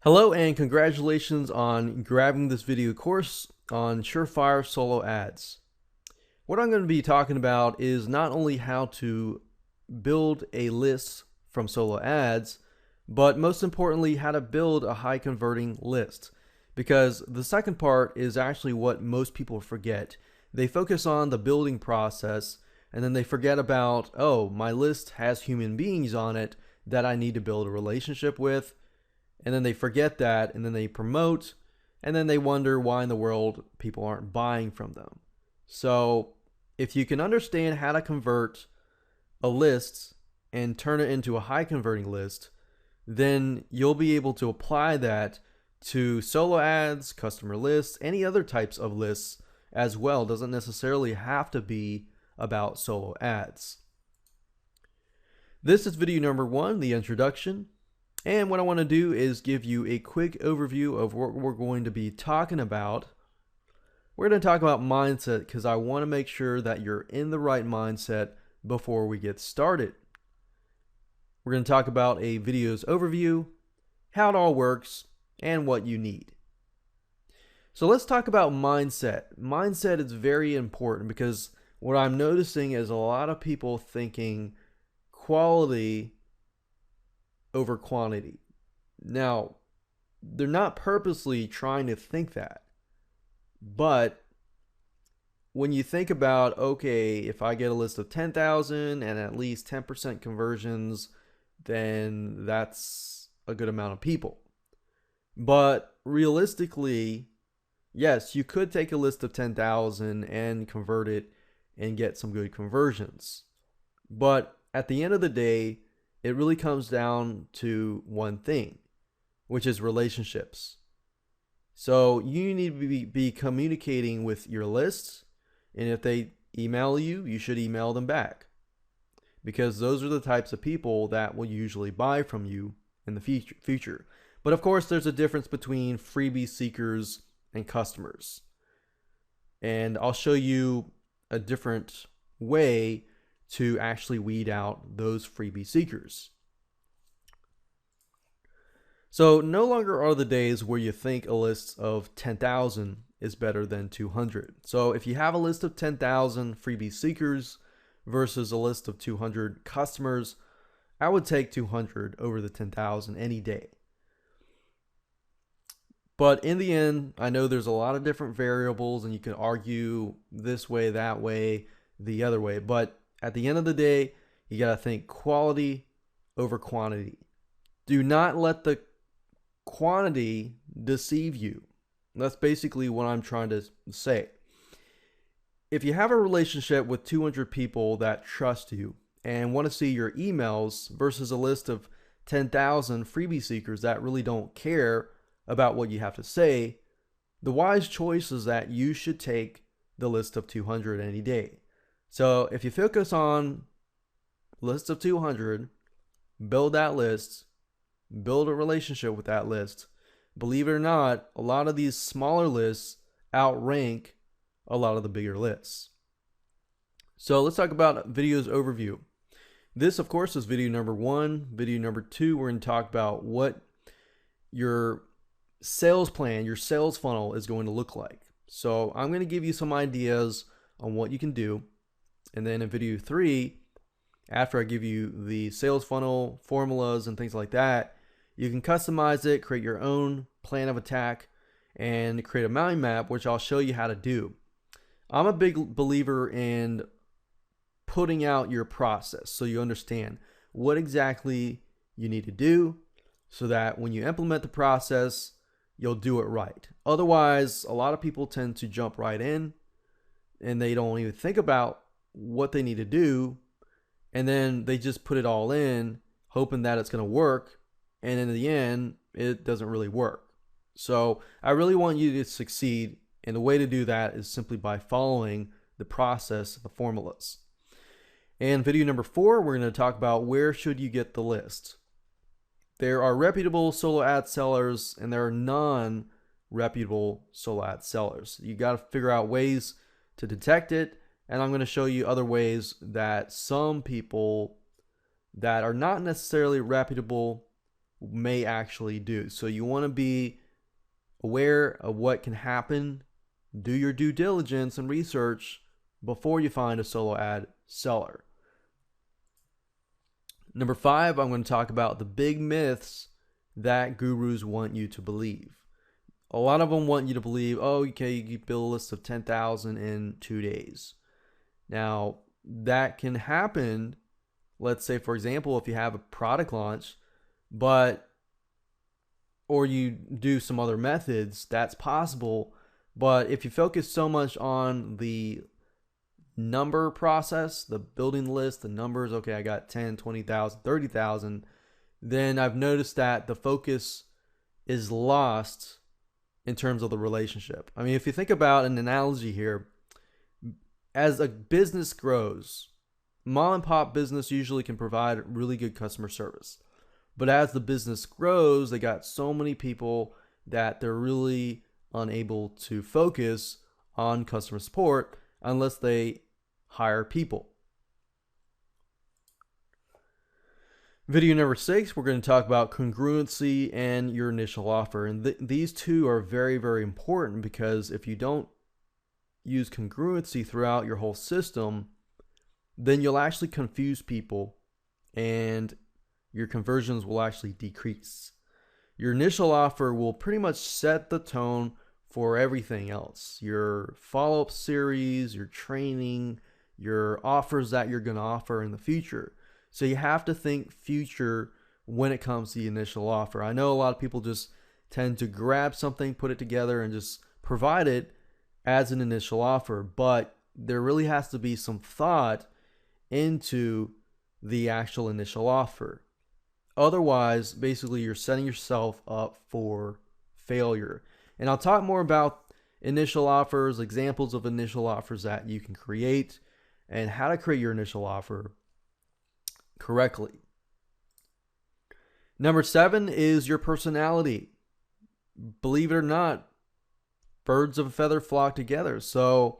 Hello and congratulations on grabbing this video course on Surefire Solo Ads. What I'm going to be talking about is not only how to build a list from solo ads, but most importantly, how to build a high converting list. Because the second part is actually what most people forget. They focus on the building process and then they forget about, oh, my list has human beings on it that I need to build a relationship with. And then they forget that, and then they promote, and then they wonder why in the world people aren't buying from them. So if you can understand how to convert a list and turn it into a high converting list, then you'll be able to apply that to solo ads, customer lists, any other types of lists as well. It doesn't necessarily have to be about solo ads. This is video number 1, the introduction. And what I want to do is give you a quick overview of what we're going to be talking about. We're going to talk about mindset because I want to make sure that you're in the right mindset before we get started. We're going to talk about a video's overview, how it all works, and what you need. So let's talk about mindset. Mindset is very important because what I'm noticing is a lot of people thinking quality over quantity. Now, they're not purposely trying to think that, but when you think about, okay, if I get a list of 10,000 and at least 10% conversions, then that's a good amount of people. But realistically, yes, you could take a list of 10,000 and convert it and get some good conversions. But at the end of the day, it really comes down to one thing, which is relationships. So you need to be communicating with your lists, and if they email you, you should email them back, because those are the types of people that will usually buy from you in the future. But of course, there's a difference between freebie seekers and customers, and I'll show you a different way to actually weed out those freebie seekers. So no longer are the days where you think a list of 10,000 is better than 200. So if you have a list of 10,000 freebie seekers versus a list of 200 customers, I would take 200 over the 10,000 any day. But in the end, I know there's a lot of different variables and you can argue this way, that way, the other way, but at the end of the day, you got to think quality over quantity. Do not let the quantity deceive you. That's basically what I'm trying to say. If you have a relationship with 200 people that trust you and want to see your emails versus a list of 10,000 freebie seekers that really don't care about what you have to say, the wise choice is that you should take the list of 200 any day. So if you focus on list of 200, build that list, build a relationship with that list. Believe it or not, a lot of these smaller lists outrank a lot of the bigger lists. So let's talk about videos overview. This, of course, is video number 1. Video number 2, we're going to talk about what your sales plan, your sales funnel is going to look like. So I'm going to give you some ideas on what you can do. And then in video 3, after I give you the sales funnel formulas and things like that, you can customize it, create your own plan of attack, and create a mind map, which I'll show you how to do. I'm a big believer in putting out your process so you understand what exactly you need to do so that when you implement the process, you'll do it right. Otherwise, a lot of people tend to jump right in and they don't even think about what they need to do, and then they just put it all in hoping that it's going to work, and in the end it doesn't really work. So I really want you to succeed, and the way to do that is simply by following the process, the formulas. And video number 4, we're going to talk about where should you get the list. There are reputable solo ad sellers and there are non-reputable solo ad sellers. You got to figure out ways to detect it. And I'm going to show you other ways that some people that are not necessarily reputable may actually do. So you want to be aware of what can happen. Do your due diligence and research before you find a solo ad seller. Number 5, I'm going to talk about the big myths that gurus want you to believe. A lot of them want you to believe, oh, okay, you build a list of 10,000 in 2 days. Now, that can happen. Let's say, for example, if you have a product launch, or you do some other methods, that's possible. But if you focus so much on the number process, the building list, the numbers, okay, I got 10, 20,000, 30,000, then I've noticed that the focus is lost in terms of the relationship. I mean, if you think about an analogy here, as a business grows, mom and pop business usually can provide really good customer service. But as the business grows, they got so many people that they're really unable to focus on customer support unless they hire people. Video number 6, we're going to talk about congruency and your initial offer. And these two are very, very important, because if you don't use congruency throughout your whole system, then you'll actually confuse people and your conversions will actually decrease. Your initial offer will pretty much set the tone for everything else. Your follow-up series, your training, your offers that you're going to offer in the future. So you have to think future when it comes to the initial offer. I know a lot of people just tend to grab something, put it together, and just provide it as an initial offer. But there really has to be some thought into the actual initial offer. Otherwise, basically, you're setting yourself up for failure. And I'll talk more about initial offers, examples of initial offers that you can create, and how to create your initial offer correctly. Number 7 is your personality. Believe it or not, birds of a feather flock together. So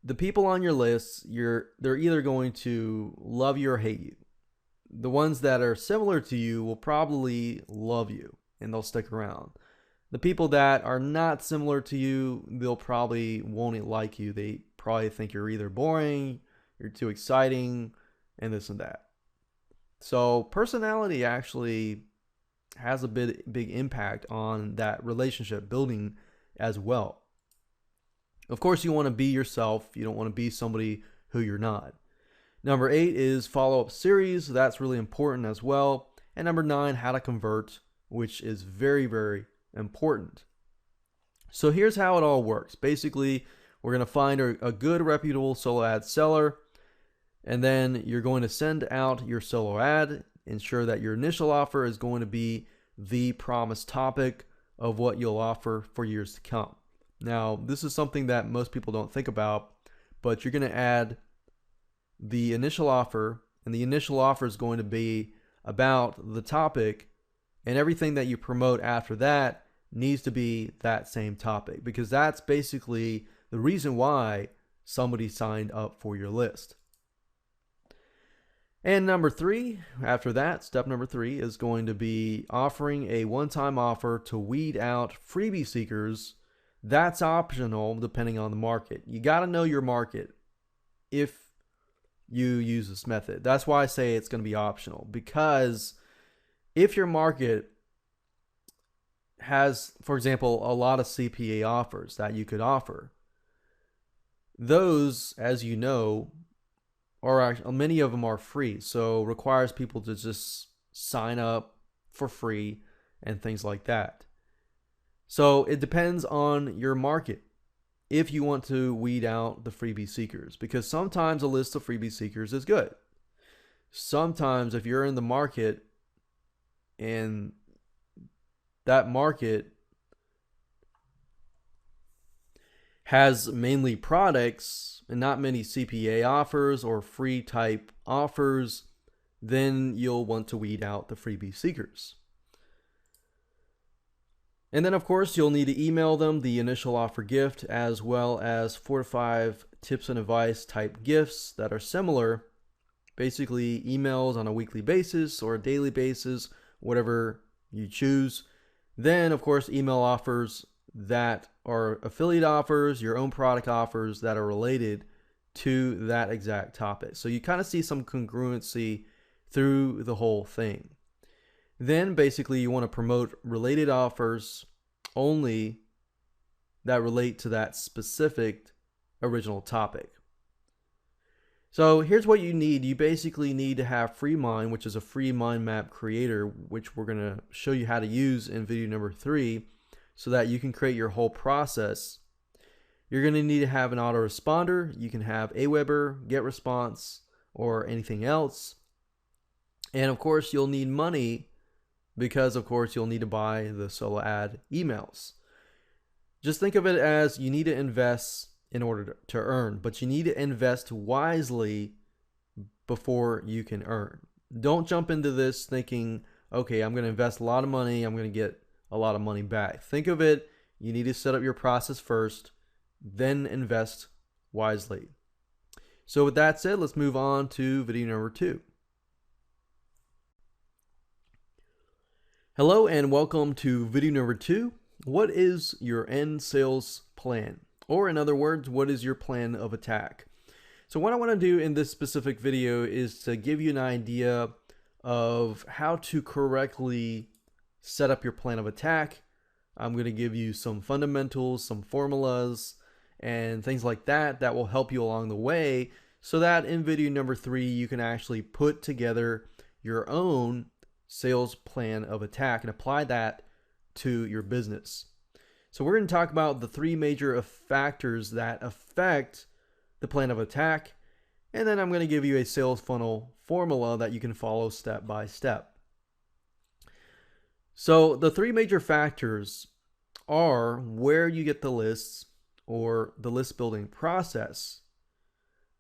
the people on your list, they're either going to love you or hate you. The ones that are similar to you will probably love you and they'll stick around. The people that are not similar to you, they'll probably won't like you. They probably think you're either boring, you're too exciting, and this and that. So personality actually has a big impact on that relationship building as well. Of course, you want to be yourself. You don't want to be somebody who you're not. Number 8 is follow-up series. That's really important as well. And number 9, how to convert, which is very, very important. So here's how it all works. Basically, we're going to find a good, reputable solo ad seller, and then you're going to send out your solo ad. Ensure that your initial offer is going to be the promised topic of what you'll offer for years to come. Now, this is something that most people don't think about, but you're going to add the initial offer, and the initial offer is going to be about the topic, and everything that you promote after that needs to be that same topic, because that's basically the reason why somebody signed up for your list. And number 3, after that, step number 3 is going to be offering a one-time offer to weed out freebie seekers. That's optional depending on the market. You got to know your market if you use this method. That's why I say it's going to be optional, because if your market has, for example, a lot of CPA offers that you could offer, those, as you know, many of them are free, so requires people to just sign up for free and things like that. So it depends on your market if you want to weed out the freebie seekers, because sometimes a list of freebie seekers is good. Sometimes if you're in the market and that market has mainly products and not many CPA offers or free type offers, then you'll want to weed out the freebie seekers. And then, of course, you'll need to email them the initial offer gift, as well as 4 to 5 tips and advice type gifts that are similar, basically emails on a weekly basis or a daily basis, whatever you choose. Then, of course, email offers that are affiliate offers, your own product offers that are related to that exact topic. So you kind of see some congruency through the whole thing. Then basically you want to promote related offers only that relate to that specific original topic. So here's what you need. You basically need to have FreeMind, which is a free mind map creator, which we're going to show you how to use in video number 3 so that you can create your whole process. You're going to need to have an autoresponder. You can have Aweber, GetResponse, or anything else. And of course, you'll need money because of course you'll need to buy the solo ad emails. Just think of it as you need to invest in order to earn, but you need to invest wisely before you can earn. Don't jump into this thinking, okay, I'm going to invest a lot of money, I'm going to get a lot of money back. Think of it, you need to set up your process first, then invest wisely. So with that said, let's move on to video number 2. Hello and welcome to video number 2. What is your end sales plan? Or in other words, what is your plan of attack? So what I want to do in this specific video is to give you an idea of how to correctly set up your plan of attack. I'm going to give you some fundamentals, some formulas, and things like that that will help you along the way so that in video number 3 you can actually put together your own sales plan of attack and apply that to your business. So we're going to talk about the 3 major factors that affect the plan of attack, and then I'm going to give you a sales funnel formula that you can follow step by step. So the 3 major factors are where you get the lists or the list building process,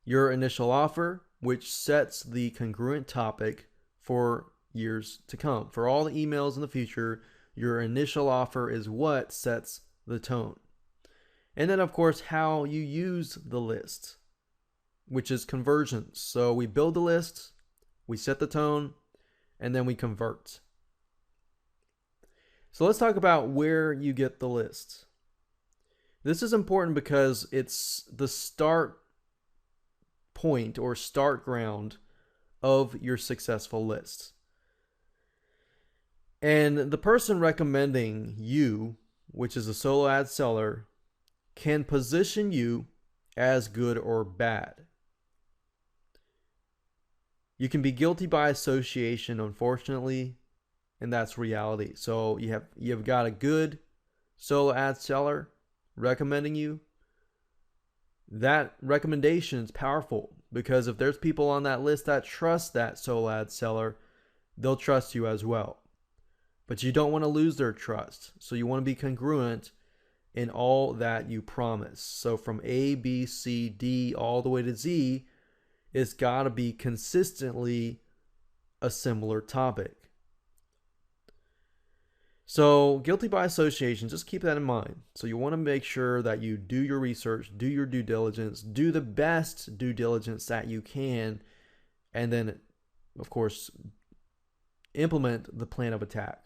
your initial offer, which sets the congruent topic for years to come. For all the emails in the future, your initial offer is what sets the tone. And then of course how you use the list, which is conversions. So we build the list, we set the tone, and then we convert. So let's talk about where you get the list. This is important because it's the start point or start ground of your successful list. And the person recommending you, which is a solo ad seller, can position you as good or bad. You can be guilty by association, unfortunately, and that's reality. So you've got a good solo ad seller recommending you. That recommendation is powerful because if there's people on that list that trust that solo ad seller, they'll trust you as well. But you don't want to lose their trust. So you want to be congruent in all that you promise. So from A, B, C, D, all the way to Z, it's got to be consistently a similar topic. So guilty by association, just keep that in mind. So you want to make sure that you do your research, do your due diligence, do the best due diligence that you can, and then, of course, implement the plan of attack.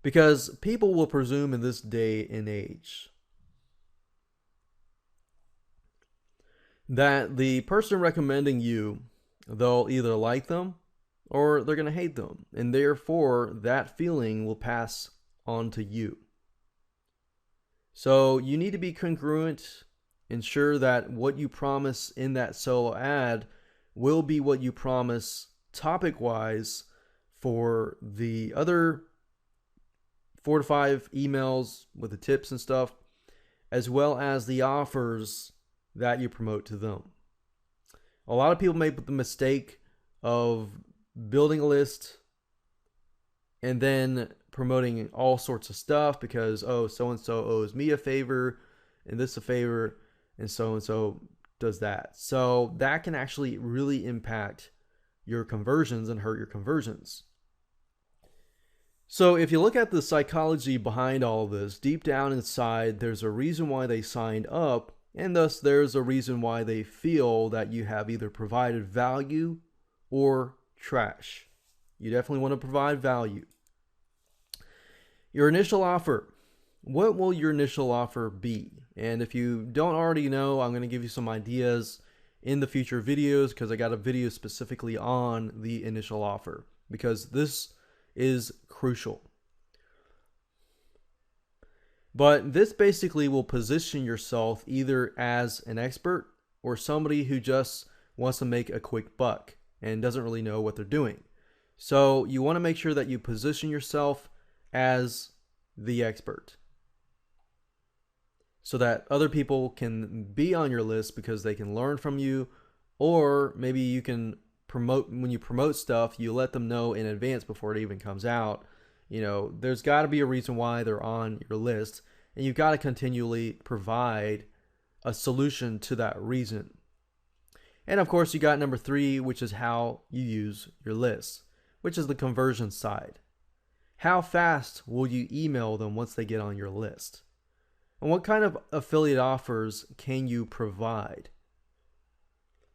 Because people will presume in this day and age that the person recommending you, they'll either like them or they're going to hate them. And therefore, that feeling will pass on to you. So you need to be congruent, ensure that what you promise in that solo ad will be what you promise topic-wise for the other 4 to 5 emails with the tips and stuff, as well as the offers that you promote to them. A lot of people make the mistake of building a list and then promoting all sorts of stuff because, oh, so-and-so owes me a favor and this a favor and so does that. So that can actually really impact your conversions and hurt your conversions. So if you look at the psychology behind all of this, deep down inside, there's a reason why they signed up and thus there's a reason why they feel that you have either provided value or trash. You definitely want to provide value. Your initial offer. What will your initial offer be? And if you don't already know, I'm going to give you some ideas in the future videos, because I got a video specifically on the initial offer, because this is crucial. But this basically will position yourself either as an expert or somebody who just wants to make a quick buck and doesn't really know what they're doing. So you want to make sure that you position yourself as the expert, so that other people can be on your list because they can learn from you. Or maybe you can promote, when you promote stuff, you let them know in advance before it even comes out. You know, there's got to be a reason why they're on your list, and you've got to continually provide a solution to that reason. And of course, you got number 3, which is how you use your list, which is the conversion side. How fast will you email them once they get on your list? And what kind of affiliate offers can you provide?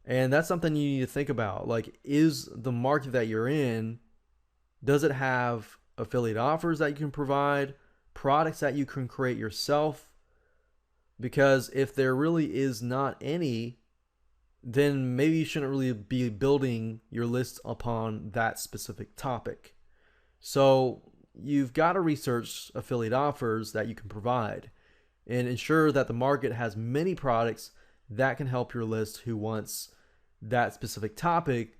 And that's something you need to think about. Like, is the market that you're in, does it have affiliate offers that you can provide, products that you can create yourself? Because if there really is not any, then maybe you shouldn't really be building your list upon that specific topic. So you've got to research affiliate offers that you can provide and ensure that the market has many products that can help your list who wants that specific topic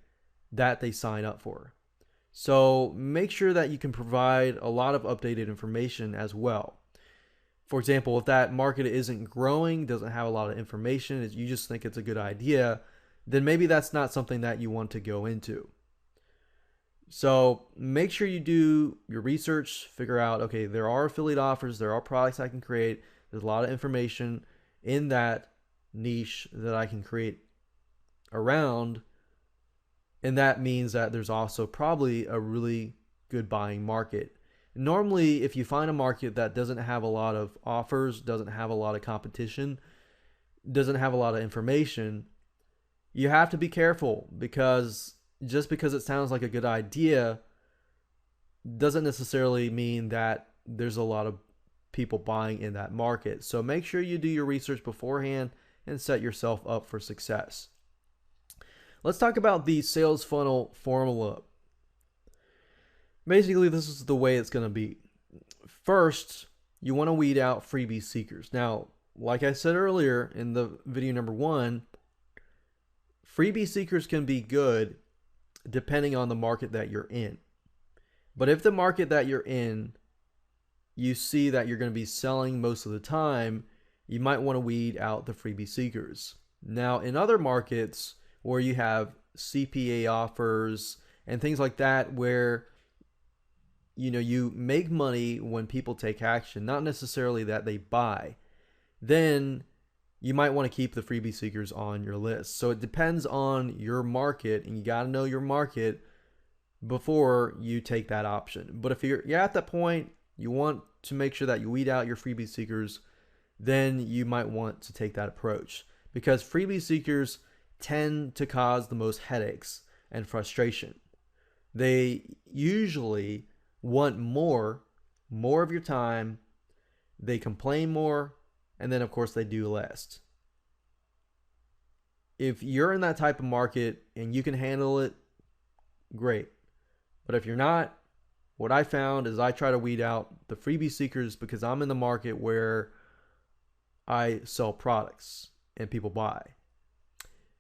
that they sign up for. So make sure that you can provide a lot of updated information as well. For example, if that market isn't growing, doesn't have a lot of information, you just think it's a good idea, then maybe that's not something that you want to go into. So make sure you do your research, figure out, okay, there are affiliate offers, there are products I can create, there's a lot of information in that niche that I can create around, and that means that there's also probably a really good buying market. Normally, if you find a market that doesn't have a lot of offers, doesn't have a lot of competition, doesn't have a lot of information, you have to be careful, because just because it sounds like a good idea doesn't necessarily mean that there's a lot of people buying in that market. So make sure you do your research beforehand and set yourself up for success. Let's talk about the sales funnel formula. Basically, this is the way it's going to be. First, you want to weed out freebie seekers. Now, like I said earlier in the video number 1, freebie seekers can be good depending on the market that you're in. But if the market that you're in, you see that you're going to be selling most of the time, you might want to weed out the freebie seekers. Now, in other markets where you have CPA offers and things like that, where you make money when people take action, not necessarily that they buy, then you might want to keep the freebie seekers on your list. So it depends on your market, and you got to know your market before you take that option. But if you're at that point, you want to make sure that you weed out your freebie seekers, then you might want to take that approach, because freebie seekers tend to cause the most headaches and frustration. They usually want more of your time, they complain more, and then of course they do less. If you're in that type of market and you can handle it, great. But if you're not, what I found is I try to weed out the freebie seekers, because I'm in the market where I sell products and people buy.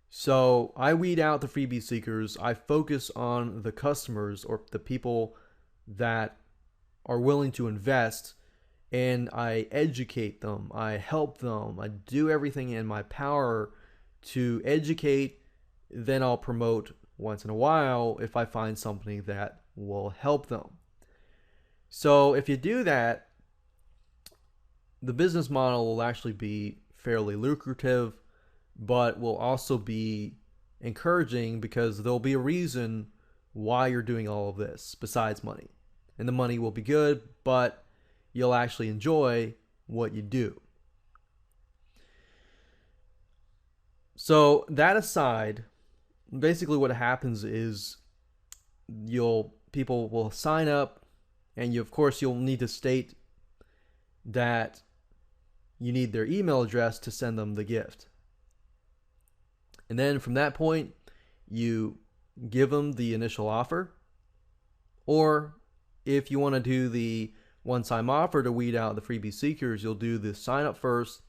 So I weed out the freebie seekers. I focus on the customers, or the people that are willing to invest, and I educate them. I help them. I do everything in my power to educate. Then I'll promote once in a while if I find something that will help them. So if you do that, the business model will actually be fairly lucrative, but will also be encouraging, because there'll be a reason why you're doing all of this besides money. And the money will be good, but you'll actually enjoy what you do. So that aside, basically what happens is people will sign up, and of course you'll need to state that you need their email address to send them the gift. And then from that point, you give them the initial offer, or if you want to do the one-time offer to weed out the freebie seekers, you'll do the sign up first,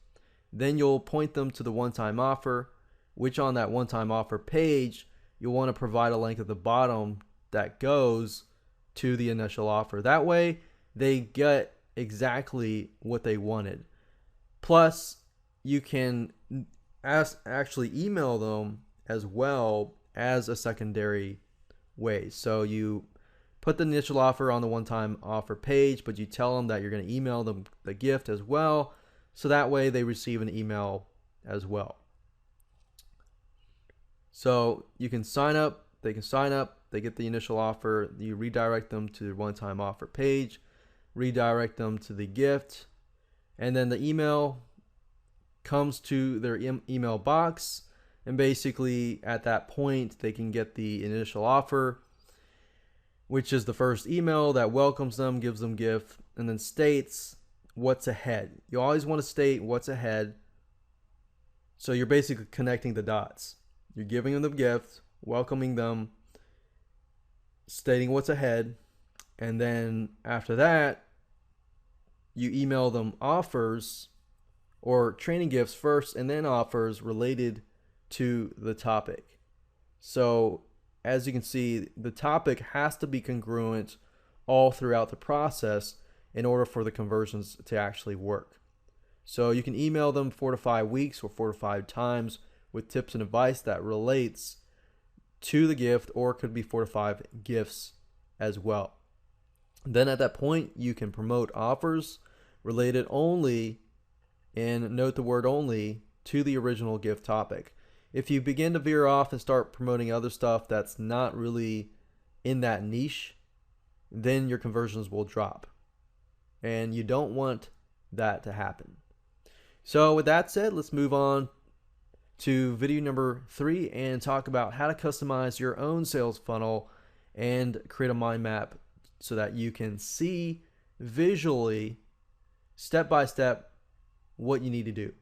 then you'll point them to the one-time offer, which on that one-time offer page, you'll want to provide a link at the bottom that goes to the initial offer. That way they get exactly what they wanted. Plus, you can actually email them as well as a secondary way. So you put the initial offer on the one-time offer page, but you tell them that you're going to email them the gift as well. So that way they receive an email as well. So you can sign up, they get the initial offer, you redirect them to the one-time offer page, redirect them to the gift, and then the email comes to their email box, and basically at that point they can get the initial offer, which is the first email that welcomes them, gives them gift, and then states what's ahead. You always want to state what's ahead, so you're basically connecting the dots. You're giving them the gift, welcoming them, stating what's ahead, and then after that you email them offers or training gifts first, and then offers related to the topic. So as you can see, the topic has to be congruent all throughout the process in order for the conversions to actually work. So you can email them 4 to 5 weeks or 4 to 5 times with tips and advice that relates to the gift, or it could be 4 to 5 gifts as well. Then at that point, you can promote offers related only, and note the word only, to the original gift topic. If you begin to veer off and start promoting other stuff that's not really in that niche, then your conversions will drop. And you don't want that to happen. So with that said, let's move on to video number 3 and talk about how to customize your own sales funnel and create a mind map so that you can see visually, step by step, what you need to do.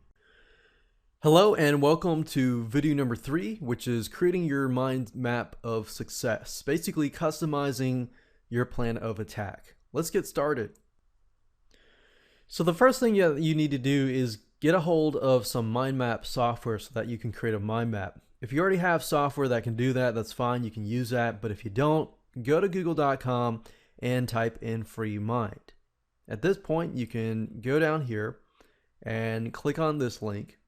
Hello and welcome to video number 3, which is creating your mind map of success, basically customizing your plan of attack. Let's get started. So the first thing you need to do is get a hold of some mind map software so that you can create a mind map. If you already have software that can do that, that's fine, you can use that. But if you don't, go to google.com and type in free mind. At this point, you can go down here and click on this link,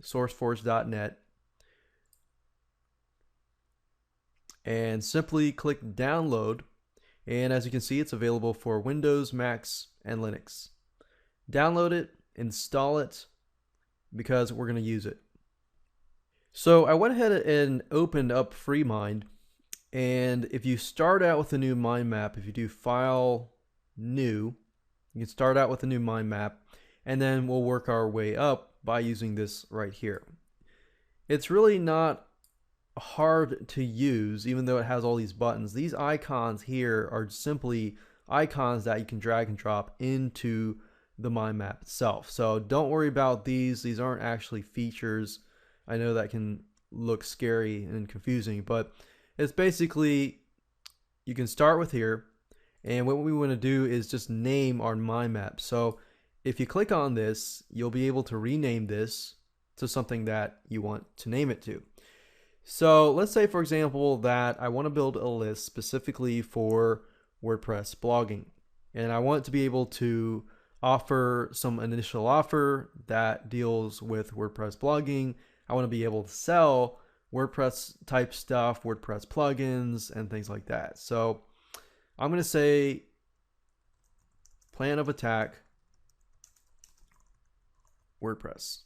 sourceforge.net, and simply click download. And as you can see, it's available for Windows, Macs, and Linux. Download it, install it, because we're going to use it. So I went ahead and opened up FreeMind, and if you start out with a new mind map, if you do File, New, you can start out with a new mind map, and then we'll work our way up by using this right here. It's really not hard to use, even though it has all these buttons. These icons here are simply icons that you can drag and drop into the mind map itself. So don't worry about these. These aren't actually features. I know that can look scary and confusing, but it's basically, you can start with here, and what we want to do is just name our mind map. So if you click on this, you'll be able to rename this to something that you want to name it to. So let's say, for example, that I want to build a list specifically for WordPress blogging, and I want to be able to offer some initial offer that deals with WordPress blogging. I want to be able to sell WordPress type stuff, WordPress plugins, and things like that. So I'm going to say plan of attack WordPress.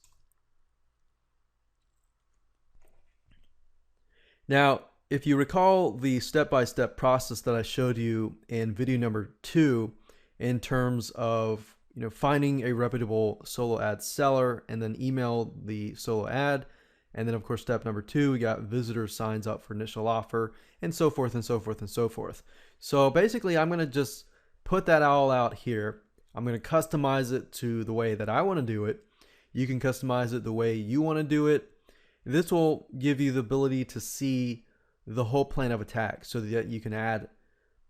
Now, if you recall the step-by-step process that I showed you in video number 2 in terms of finding a reputable solo ad seller and then email the solo ad, And then of course, step number 2, we got visitor signs up for initial offer, and so forth and so forth and so forth. So basically I'm going to just put that all out here. I'm going to customize it to the way that I want to do it. You can customize it the way you want to do it. This will give you the ability to see the whole plan of attack so that you can add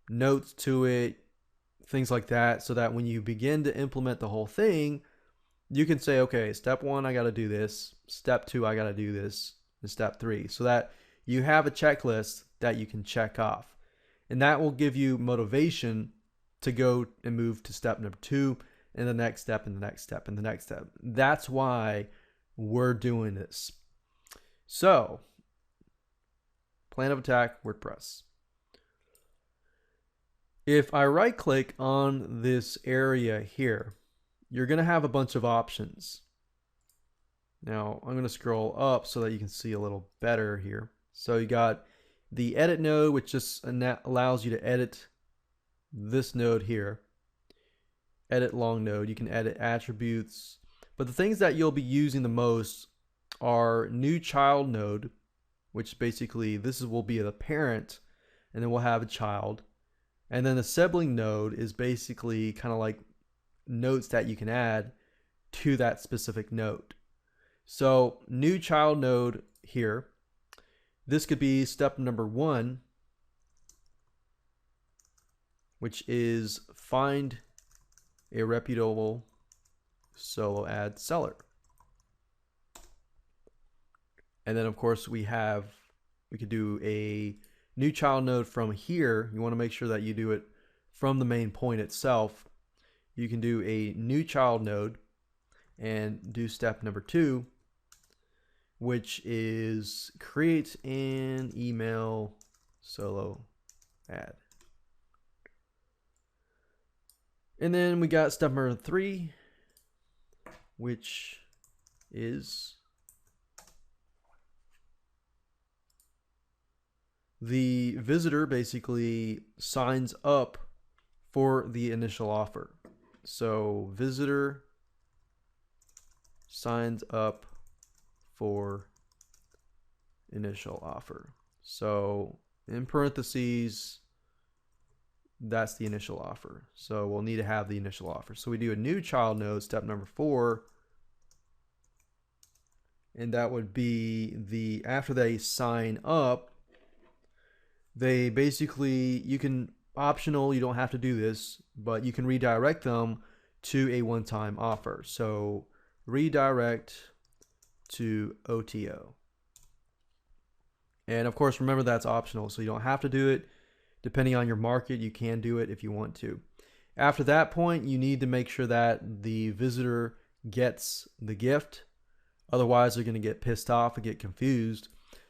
notes to it, things like that, so that when you begin to implement the whole thing, you can say, okay, step 1, I got to do this. Step 2, I got to do this. And step 3, so that you have a checklist that you can check off. And that will give you motivation to go and move to step number 2 and the next step and the next step and the next step. That's why we're doing this. So, plan of attack, WordPress. If I right click on this area here, you're going to have a bunch of options. Now I'm going to scroll up so that you can see a little better here. So you got the edit node, which just allows you to edit this node here. Edit long node, you can edit attributes. But the things that you'll be using the most are new child node, which basically will be the parent, and then we'll have a child. And then the sibling node is basically kind of like notes that you can add to that specific node. So new child node here, this could be step number 1, which is find a reputable solo ad seller. And then of course we could do a new child node from here. You want to make sure that you do it from the main point itself. You can do a new child node and do step number 2, which is create an email solo ad. And then we got step number 3, which is the visitor basically signs up for the initial offer. So visitor signs up for initial offer. So in parentheses, that's the initial offer. So we'll need to have the initial offer. So we do a new child node, step number 4. And that would be after they sign up, they basically, you can optional, you don't have to do this, but you can redirect them to a one-time offer. So redirect to OTO. And of course, remember that's optional, so you don't have to do it. Depending on your market, you can do it if you want to. After that point, you need to make sure that the visitor gets the gift. Otherwise, they're going to get pissed off and get confused.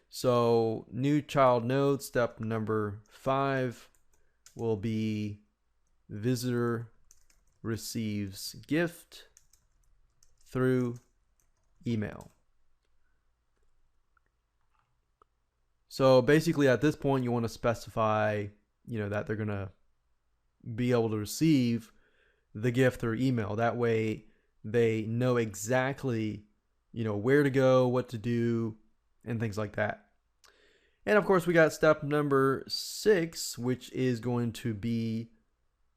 So new child node, step number 5 will be visitor receives gift through email. So basically at this point you want to specify, that they're going to be able to receive the gift through email. That way they know exactly, where to go, what to do, and things like that. And of course we got step number 6, which is going to be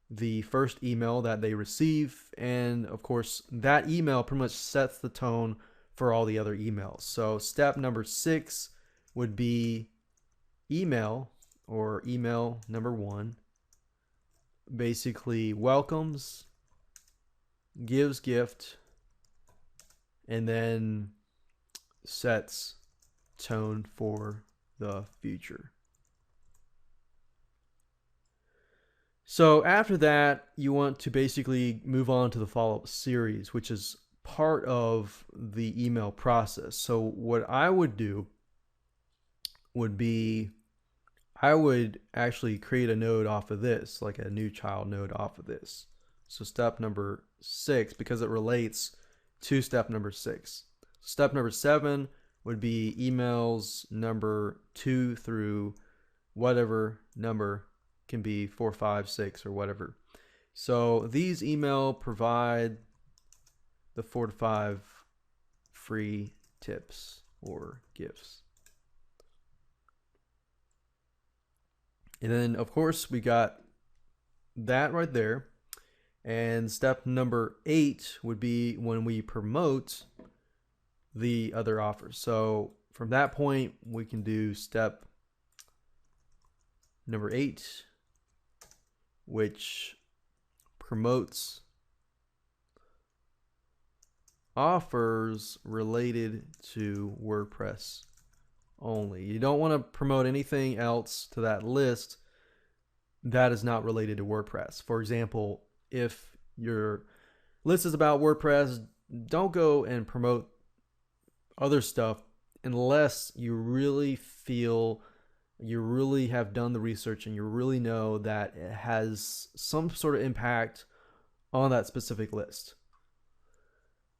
the first email that they receive. And of course that email pretty much sets the tone for all the other emails. So step number 6 would be email, or email number 1, basically welcomes, gives gift, and then sets tone for the future. So after that, you want to basically move on to the follow-up series, which is part of the email process. So what I would do would be, I would actually create a node off of this, like a new child node off of this. So step number 6, because it relates to step number 6. Step number 7 would be emails number 2 through whatever number, can be 4, 5, 6, or whatever. So these email provide the 4 to 5 free tips. or gifts. And then of course we got that right there. And step number 8 would be when we promote the other offers. So from that point, we can do step number 8, which promotes offers related to WordPress only. You don't want to promote anything else to that list that is not related to WordPress. For example, if your list is about WordPress, don't go and promote other stuff unless you really feel you really have done the research and you really know that it has some sort of impact on that specific list.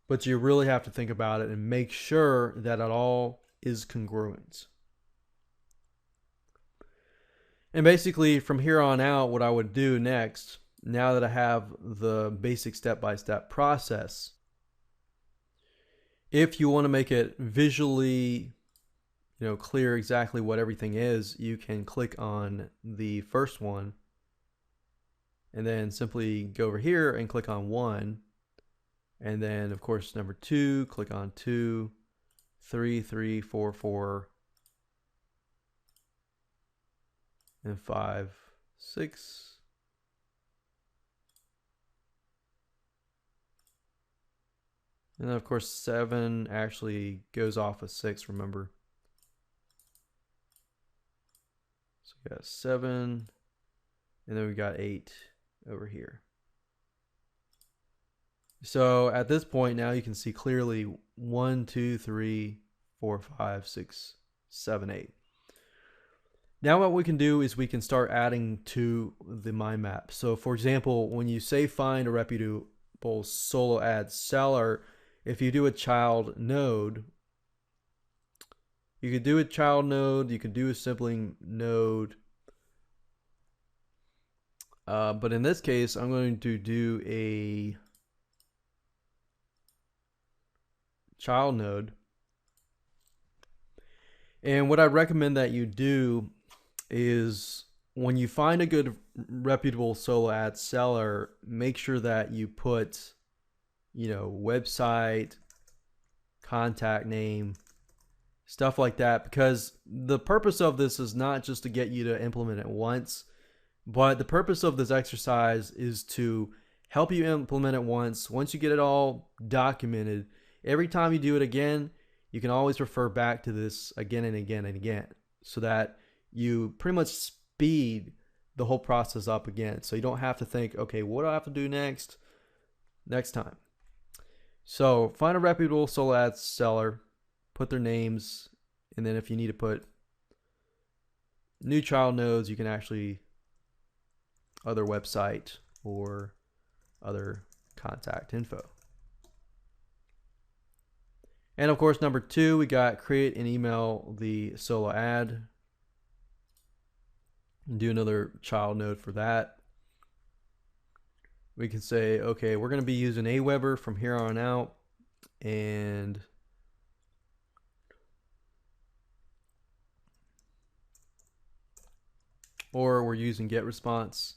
But you really have to think about it and make sure that it all is congruent. And basically from here on out, what I would do next, now that I have the basic step-by-step process, if you want to make it visually, clear exactly what everything is, you can click on the first one and then simply go over here and click on 1. And then of course number 2, click on 2, 3, 3, 4, 4, and 5, 6. And then of course 7 actually goes off of 6, remember. So we got 7, and then we got 8 over here. So at this point now you can see clearly 1, 2, 3, 4, 5, 6, 7, 8. Now what we can do is we can start adding to the mind map. So for example, when you say find a reputable solo ad seller, if you do a child node, you could do a child node, you could do a sibling node. But in this case, I'm going to do a child node. And what I recommend that you do is when you find a good reputable solo ad seller, make sure that you put, website, contact name, stuff like that, because the purpose of this is not just to get you to implement it once, but the purpose of this exercise is to help you implement it once. Once you get it all documented, every time you do it again, you can always refer back to this again and again and again, so that you pretty much speed the whole process up again. So you don't have to think, okay, what do I have to do next time? So find a reputable solo ad seller, put their names, and then if you need to put new child nodes, you can actually other website or other contact info. And of course, number 2, we got create and email the solo ad. Do another child node for that. We can say, okay, we're going to be using Aweber from here on out, and or we're using GetResponse.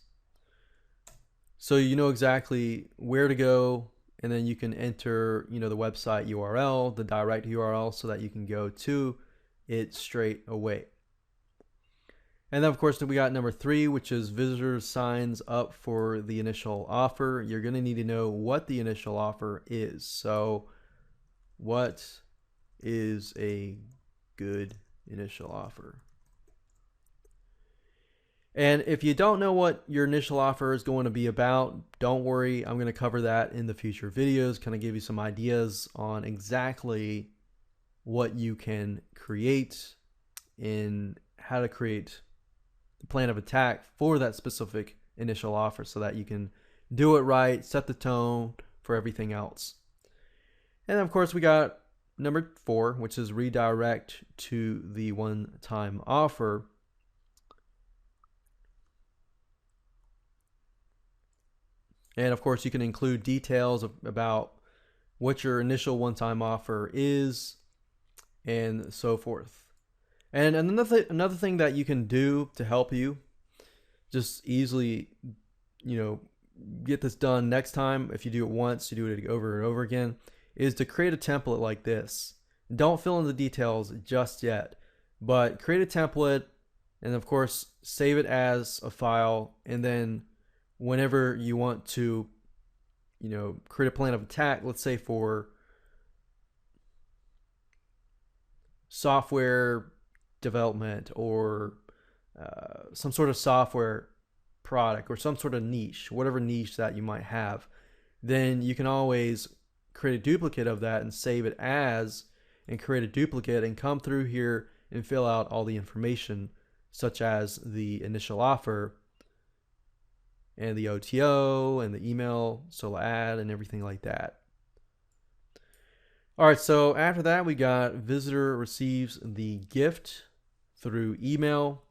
So you know exactly where to go, and then you can enter, the website URL, the direct URL, so that you can go to it straight away. And then of course we got number 3, which is visitor signs up for the initial offer. You're going to need to know what the initial offer is. So what is a good initial offer? And if you don't know what your initial offer is going to be about, don't worry. I'm going to cover that in the future videos, kind of give you some ideas on exactly what you can create and how to create the plan of attack for that specific initial offer, so that you can do it right, set the tone for everything else. And of course we got number 4, which is redirect to the one-time offer. And of course you can include details about what your initial one-time offer is, and so forth. And another thing that you can do to help you just easily, get this done next time, if you do it once, you do it over and over again, is to create a template like this. Don't fill in the details just yet, but create a template and of course save it as a file, and then whenever you want to create a plan of attack, let's say for software development or some sort of software product or some sort of niche, whatever niche that you might have, then you can always create a duplicate of that and save it as, and create a duplicate and come through here and fill out all the information, such as the initial offer and the OTO and the email, solo ad, and everything like that. All right, so after that, we got visitor receives the gift through email.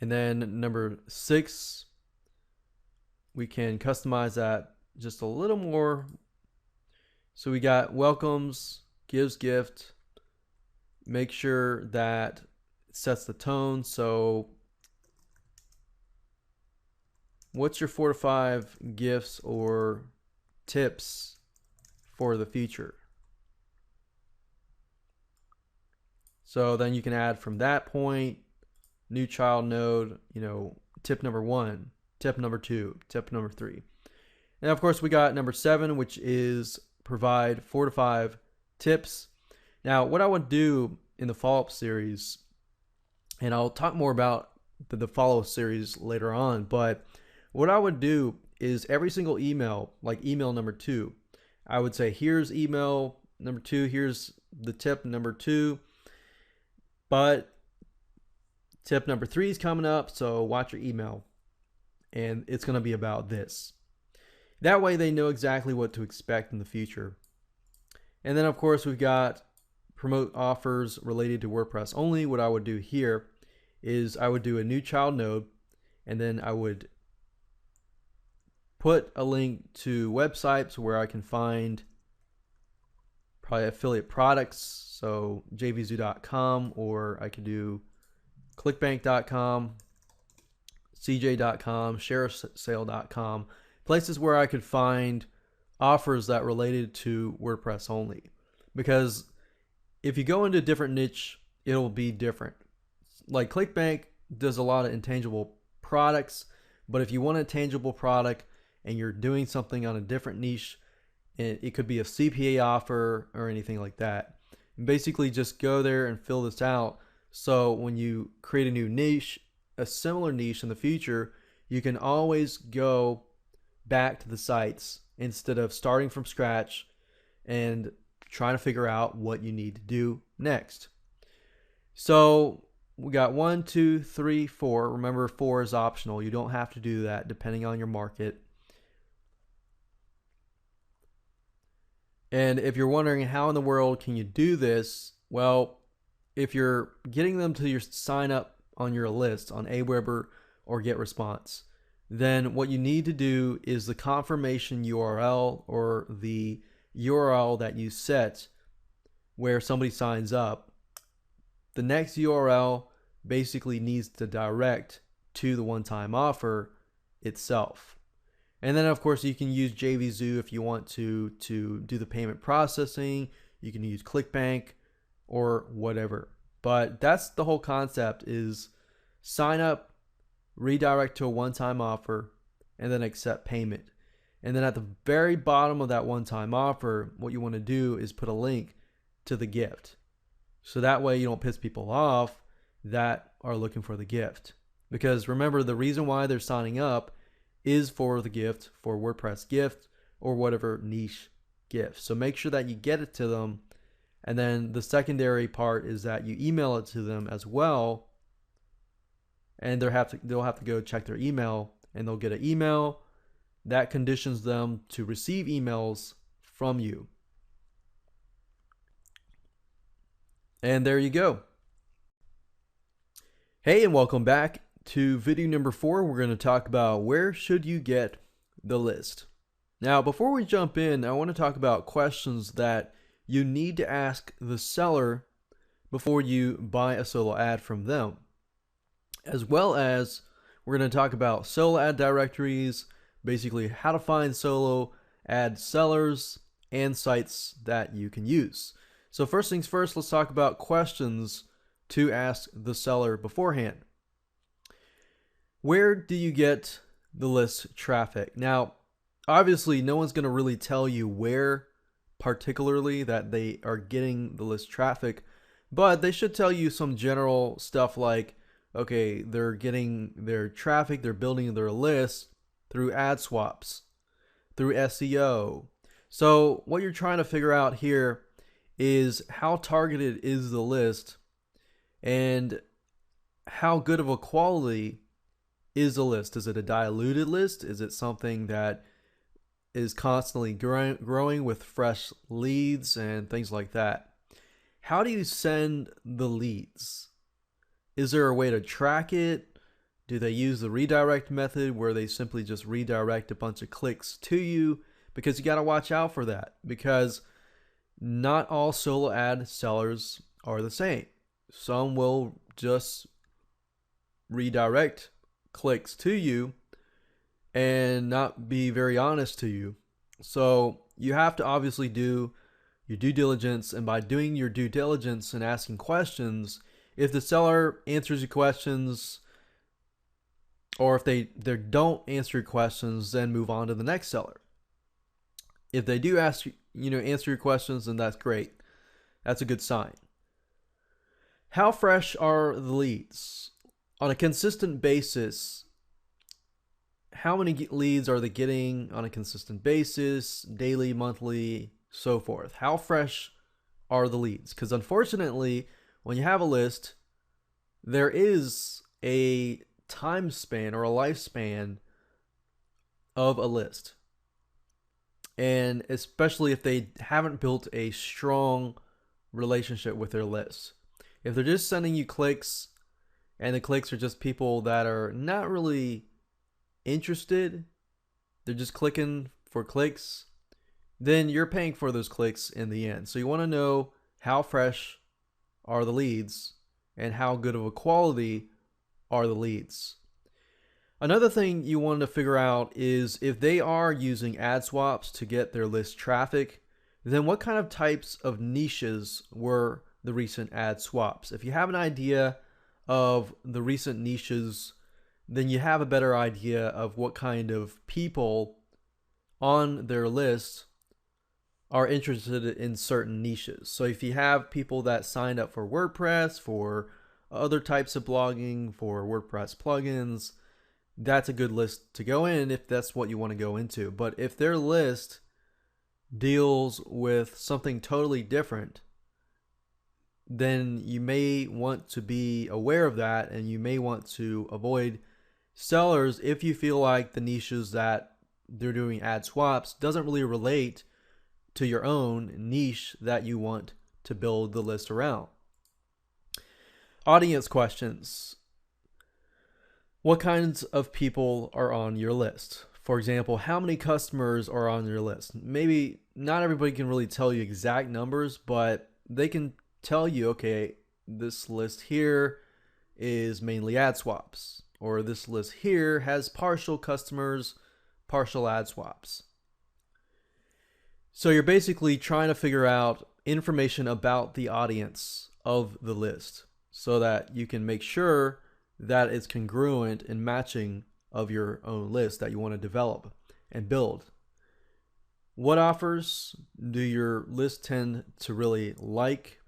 And then number 6, we can customize that just a little more. So we got welcomes, gives gift, make sure that it sets the tone. So what's your 4 to 5 gifts or tips for the future? So then you can add from that point, new child node, tip number 1, tip number 2, tip number 3. And of course we got number 7, which is provide 4 to 5 tips. Now what I would do in the follow-up series, and I'll talk more about the follow-up series later on, but what I would do is every single email, like email number 2, I would say, here's email number 2, here's the tip number 2, but tip number 3 is coming up, so watch your email, and it's going to be about this. That way they know exactly what to expect in the future. And then of course we've got promote offers related to WordPress only. What I would do here is I would do a new child node, and then I would put a link to websites where I can find probably affiliate products, so jvzoo.com, or I could do clickbank.com, cj.com, shareasale.com, places where I could find offers that related to WordPress only. Because if you go into a different niche, it'll be different. Like ClickBank does a lot of intangible products, but if you want a tangible product and you're doing something on a different niche, it could be a CPA offer or anything like that. And basically just go there and fill this out. So when you create a new niche, a similar niche in the future, you can always go back to the sites instead of starting from scratch and trying to figure out what you need to do next. So we got 1, 2, 3, 4. Remember, 4 is optional. You don't have to do that depending on your market. And if you're wondering how in the world can you do this, well, if you're getting them to your sign up on your list on Aweber or GetResponse, then what you need to do is the confirmation URL, or the URL that you set where somebody signs up. The next URL basically needs to direct to the one-time offer itself. And then of course you can use JVZoo if you want to do the payment processing. You can use ClickBank or whatever. But that's the whole concept, is sign up, redirect to a one-time offer, and then accept payment. And then at the very bottom of that one-time offer, what you want to do is put a link to the gift. So that way you don't piss people off that are looking for the gift. Because remember, the reason why they're signing up is for the gift, for WordPress gift or whatever niche gift. So make sure that you get it to them. And then the secondary part is that you email it to them as well. And they'll have to go check their email, and they'll get an email that conditions them to receive emails from you. And there you go. Hey, and welcome back to video number 4. We're going to talk about where should you get the list. Now, before we jump in, I want to talk about questions that you need to ask the seller before you buy a solo ad from them, as well as we're going to talk about solo ad directories, basically how to find solo ad sellers and sites that you can use. So first things first, let's talk about questions to ask the seller beforehand. Where do you get the list traffic? Now, obviously, no one's going to really tell you where particularly that they are getting the list traffic, but they should tell you some general stuff like, okay, they're getting their traffic, they're building their list through ad swaps, through SEO. So what you're trying to figure out here is how targeted is the list and how good of a quality is the list. Is it a diluted list? Is it something that is constantly growing with fresh leads and things like that? How do you send the leads? Is there a way to track it? Do they use the redirect method where they simply just redirect a bunch of clicks to you? Because you got to watch out for that, because not all solo ad sellers are the same. Some will just redirect clicks to you and not be very honest to you. So you have to obviously do your due diligence, and by doing your due diligence and asking questions, if the seller answers your questions, or if they don't answer your questions, then move on to the next seller. If they do answer your questions, then that's great. That's a good sign. How fresh are the leads? On a consistent basis, how many leads are they getting on a consistent basis, daily, monthly, so forth? How fresh are the leads? Because unfortunately, when you have a list, there is a time span or a lifespan of a list. And especially if they haven't built a strong relationship with their list. If they're just sending you clicks, and the clicks are just people that are not really interested, they're just clicking for clicks, then you're paying for those clicks in the end. So you want to know how fresh are the leads and how good of a quality are the leads. Another thing you want to figure out is if they are using ad swaps to get their list traffic, then what kind of types of niches were the recent ad swaps? If you have an idea of the recent niches, then you have a better idea of what kind of people on their list are interested in certain niches. So if you have people that signed up for WordPress, for other types of blogging, for WordPress plugins, that's a good list to go in if that's what you want to go into. But if their list deals with something totally different, then you may want to be aware of that, and you may want to avoid sellers if you feel like the niches that they're doing ad swaps doesn't really relate to your own niche that you want to build the list around. Audience questions. What kinds of people are on your list? For example, how many customers are on your list? Maybe not everybody can really tell you exact numbers, but they can tell you, okay, this list here is mainly ad swaps, or this list here has partial customers, partial ad swaps. So you're basically trying to figure out information about the audience of the list so that you can make sure that it's congruent and matching of your own list that you want to develop and build. What offers do your list tend to really like?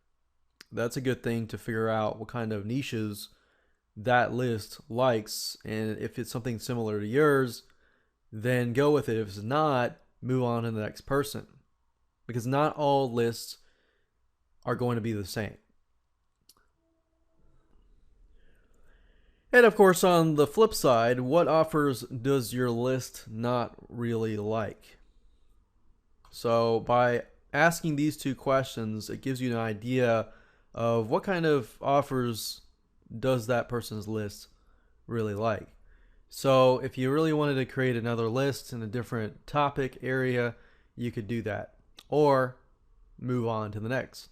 That's a good thing to figure out what kind of niches that list likes, and if it's something similar to yours, then go with it. If it's not, move on to the next person, because not all lists are going to be the same. And of course, on the flip side, what offers does your list not really like? So by asking these two questions, it gives you an idea of what kind of offers does that person's list really like. So if you really wanted to create another list in a different topic area, you could do that or move on to the next.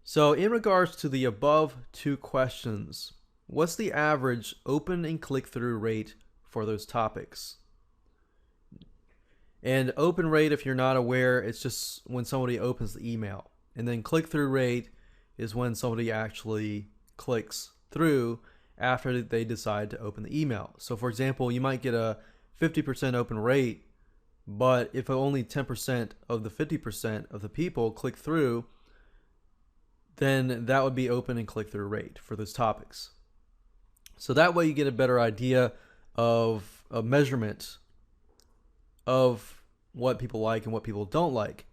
So in regards to the above two questions, what's the average open and click-through rate for those topics? And open rate, if you're not aware, it's just when somebody opens the email. And then click-through rate is when somebody actually clicks through after they decide to open the email. So for example, you might get a 50% open rate, but if only 10% of the 50% of the people click through, then that would be open and click-through rate for those topics. So that way you get a better idea of a measurement of what people like and what people don't like.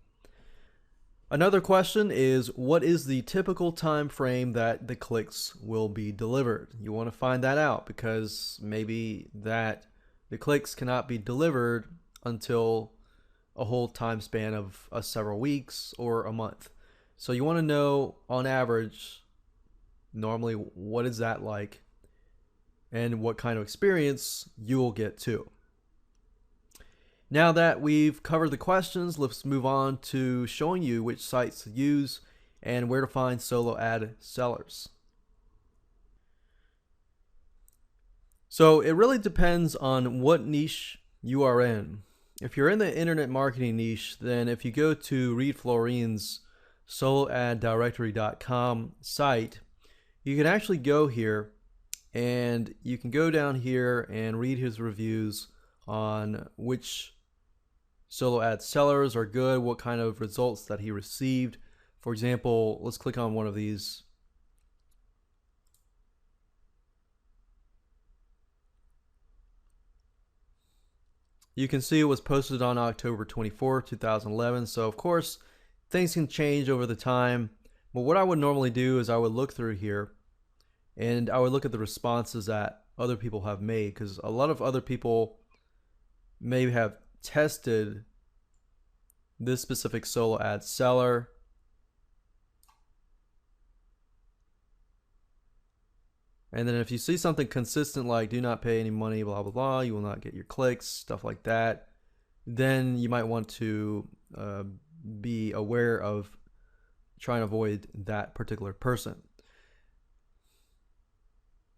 Another question is, what is the typical time frame that the clicks will be delivered? You want to find that out because maybe that the clicks cannot be delivered until a whole time span of several weeks or a month. So you want to know on average, normally, what is that like and what kind of experience you will get too. Now that we've covered the questions, let's move on to showing you which sites to use and where to find solo ad sellers. So it really depends on what niche you are in. If you're in the internet marketing niche, then if you go to Reed Florian's soloaddirectory.com site, you can actually go here and you can go down here and read his reviews on which solo ad sellers are good, what kind of results that he received. For example, let's click on one of these. You can see it was posted on October 24, 2011. So of course, things can change over the time. But what I would normally do is I would look through here and I would look at the responses that other people have made, because a lot of other people may have tested this specific solo ad seller. And then if you see something consistent like do not pay any money, blah, blah, blah, you will not get your clicks, stuff like that, then you might want to be aware of trying to avoid that particular person.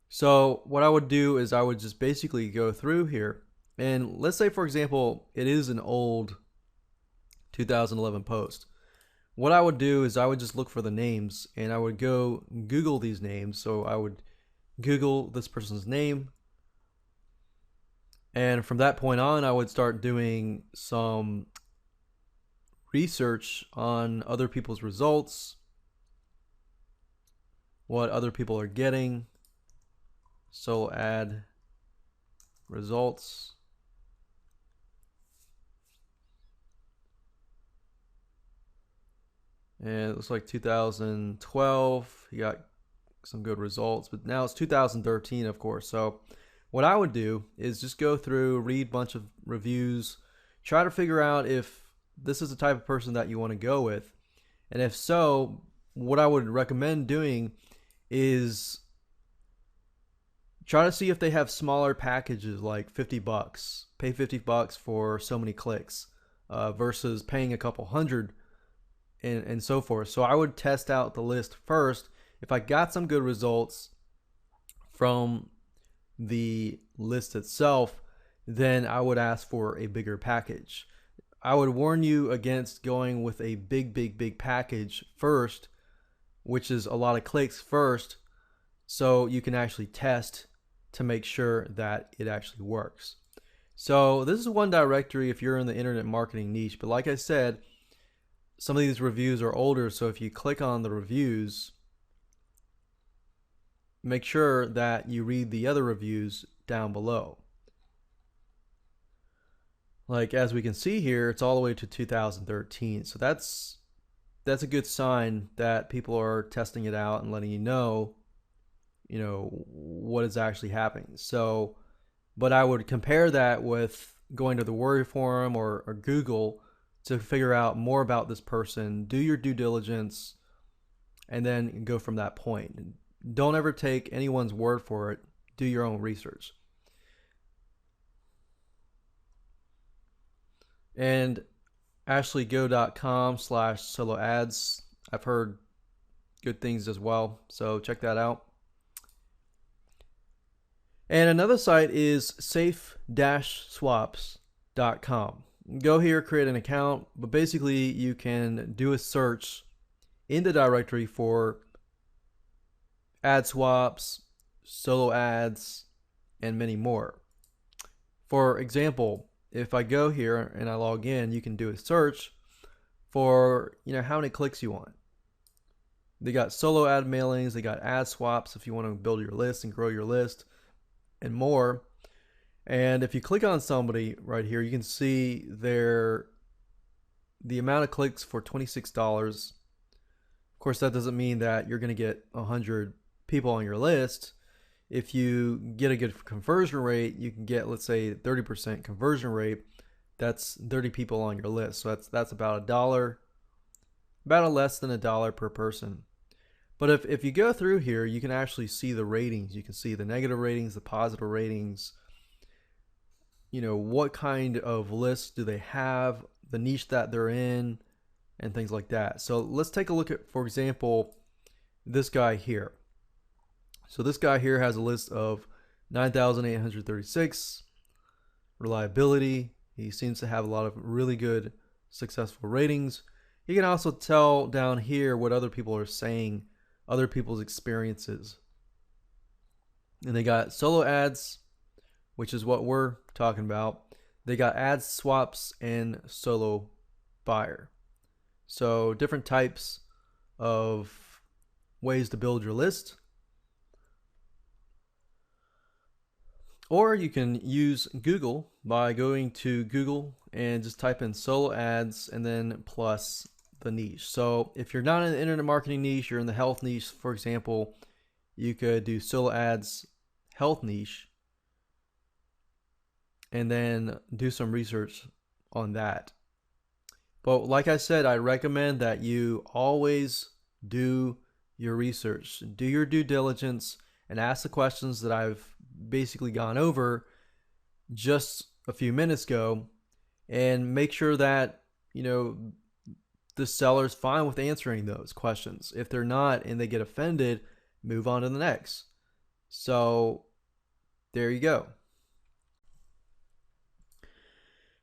So what I would do is I would just basically go through here, and let's say, for example, it is an old 2011 post. What I would do is I would just look for the names and I would go Google these names. So I would Google this person's name, and from that point on I would start doing some research on other people's results, what other people are getting, solo ad results. And it looks like 2012, you got some good results, but now it's 2013, of course. So what I would do is just go through, read a bunch of reviews, try to figure out if this is the type of person that you want to go with. And if so, what I would recommend doing is try to see if they have smaller packages like 50 bucks, pay 50 bucks for so many clicks versus paying a couple hundred and so forth. So I would test out the list first. If I got some good results from the list itself, then I would ask for a bigger package. I would warn you against going with a big package first, which is a lot of clicks first, so you can actually test to make sure that it actually works. So this is one directory if you're in the internet marketing niche, but like I said, some of these reviews are older, so if you click on the reviews, make sure that you read the other reviews down below. Like as we can see here, it's all the way to 2013. So that's a good sign that people are testing it out and letting you know what is actually happening. So, but I would compare that with going to the Worry Forum or Google to figure out more about this person, do your due diligence, and then go from that point. Don't ever take anyone's word for it. Do your own research. And ashleygo.com/solo ads. I've heard good things as well, so check that out. And another site is safe-swaps.com. Go here, create an account, but basically you can do a search in the directory for ad swaps, solo ads, and many more. For example, if I go here and I log in, you can do a search for how many clicks you want. They got solo ad mailings, they got ad swaps if you want to build your list and grow your list, and more. And if you click on somebody right here, you can see the amount of clicks for $26. Of course, that doesn't mean that you're going to get 100 people on your list. If you get a good conversion rate, you can get, let's say, 30% conversion rate. That's 30 people on your list. So that's about $1, about less than $1 per person. But if you go through here, you can actually see the ratings. You can see the negative ratings, the positive ratings. What kind of lists do they have, the niche that they're in, and things like that. So let's take a look at, for example, this guy here. So this guy here has a list of 9,836. Reliability. He seems to have a lot of really good, successful ratings. You can also tell down here what other people are saying, other people's experiences. And they got solo ads, which is what we're talking about. They got ad swaps and solo buyer. So different types of ways to build your list. Or you can use Google by going to Google and just type in solo ads and then plus the niche. So if you're not in the internet marketing niche, you're in the health niche, for example, you could do solo ads health niche and then do some research on that. But like I said, I recommend that you always do your research, do your due diligence, and ask the questions that I've basically gone over just a few minutes ago, and make sure that the seller's fine with answering those questions. If they're not and they get offended, move on to the next. So there you go.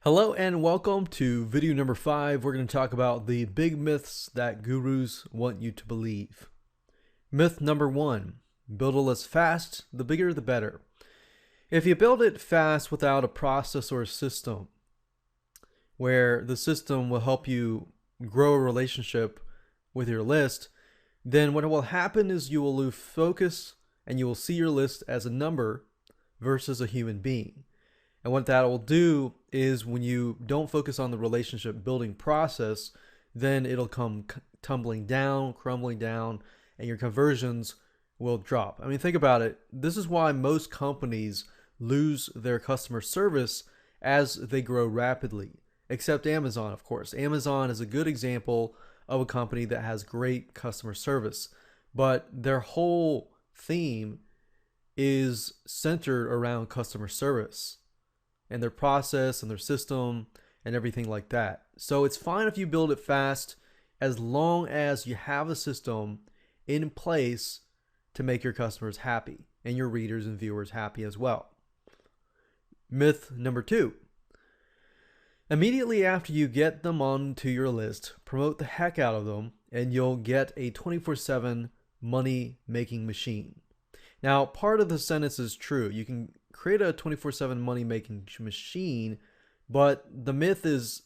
Hello and welcome to video number 5. We're going to talk about the big myths that gurus want you to believe. Myth number 1, build a list fast, the bigger the better. If you build it fast without a process or a system where the system will help you grow a relationship with your list, then what will happen is you will lose focus and you will see your list as a number versus a human being. And what that will do is when you don't focus on the relationship building process, then it'll come tumbling down, crumbling down, and your conversions will drop. I mean, think about it. This is why most companies lose their customer service as they grow rapidly, except Amazon, of course. Amazon is a good example of a company that has great customer service, but their whole theme is centered around customer service and their process and their system and everything like that. So it's fine if you build it fast as long as you have a system in place to make your customers happy and your readers and viewers happy as well. Myth number 2. Immediately after you get them onto your list, promote the heck out of them and you'll get a 24/7 money making machine. Now, part of the sentence is true. You can create a 24/7 money making machine, but the myth is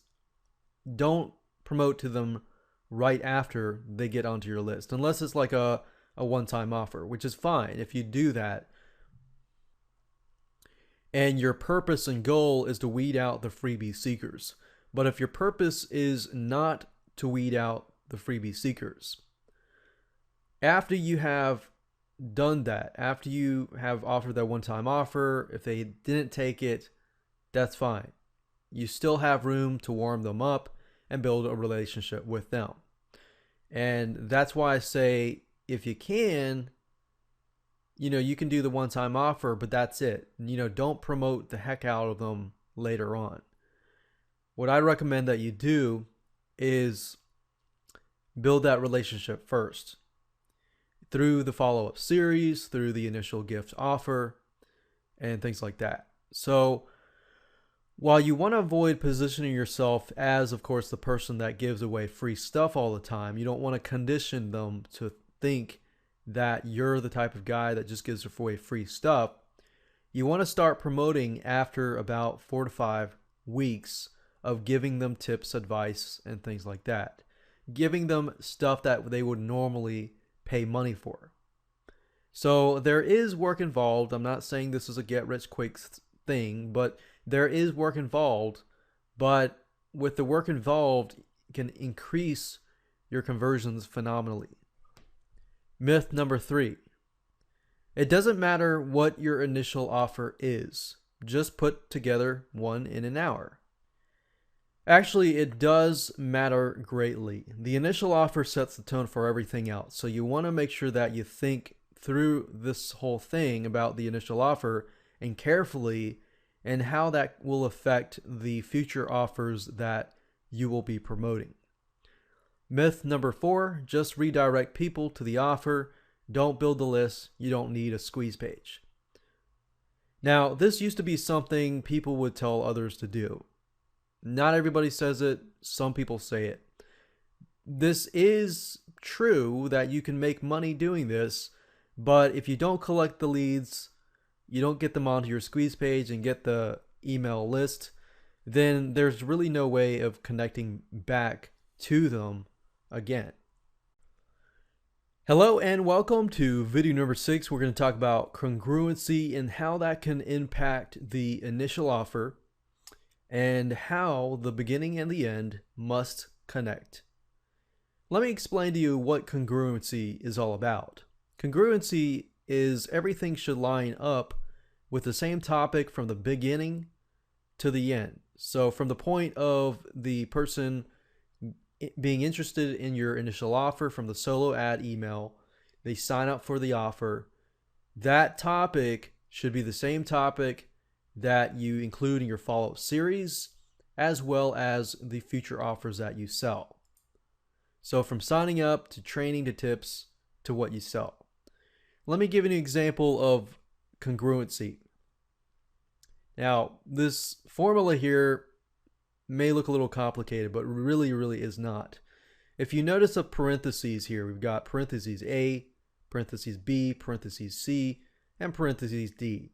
don't promote to them right after they get onto your list, unless it's like a one-time offer, which is fine if you do that. And your purpose and goal is to weed out the freebie seekers. But if your purpose is not to weed out the freebie seekers, after you have done that, after you have offered that one-time offer, if they didn't take it, that's fine. You still have room to warm them up and build a relationship with them. And that's why I say, if you can, you can do the one-time offer, but that's it. Don't promote the heck out of them later on. what I recommend that you do is build that relationship first through the follow-up series, through the initial gift offer, and things like that. So while you want to avoid positioning yourself as, of course, the person that gives away free stuff all the time, you don't want to condition them to think that you're the type of guy that just gives away free stuff. You want to start promoting after about 4 to 5 weeks of giving them tips, advice, and things like that. Giving them stuff that they would normally pay money for. So there is work involved. I'm not saying this is a get rich quick thing, but there is work involved. But with the work involved, it can increase your conversions phenomenally. Myth number 3. It doesn't matter what your initial offer is. Just put together one in an hour. Actually, it does matter greatly. The initial offer sets the tone for everything else. So you want to make sure that you think through this whole thing about the initial offer and carefully and how that will affect the future offers that you will be promoting. Myth number 4, just redirect people to the offer. Don't build the list. You don't need a squeeze page. Now, this used to be something people would tell others to do. Not everybody says it. Some people say it. This is true that you can make money doing this, but if you don't collect the leads, you don't get them onto your squeeze page and get the email list, then there's really no way of connecting back to them again. Hello and welcome to video number 6. We're going to talk about congruency and how that can impact the initial offer and how the beginning and the end must connect. Let me explain to you what congruency is all about. Congruency is everything should line up with the same topic from the beginning to the end. So from the point of the person being interested in your initial offer from the solo ad email, they sign up for the offer, that topic should be the same topic that you include in your follow-up series, as well as the future offers that you sell. So from signing up to training to tips to what you sell. Let me give you an example of congruency. Now, this formula here may look a little complicated, but really is not. If you notice a parentheses here, we've got parentheses A, parentheses B, parentheses C, and parentheses D.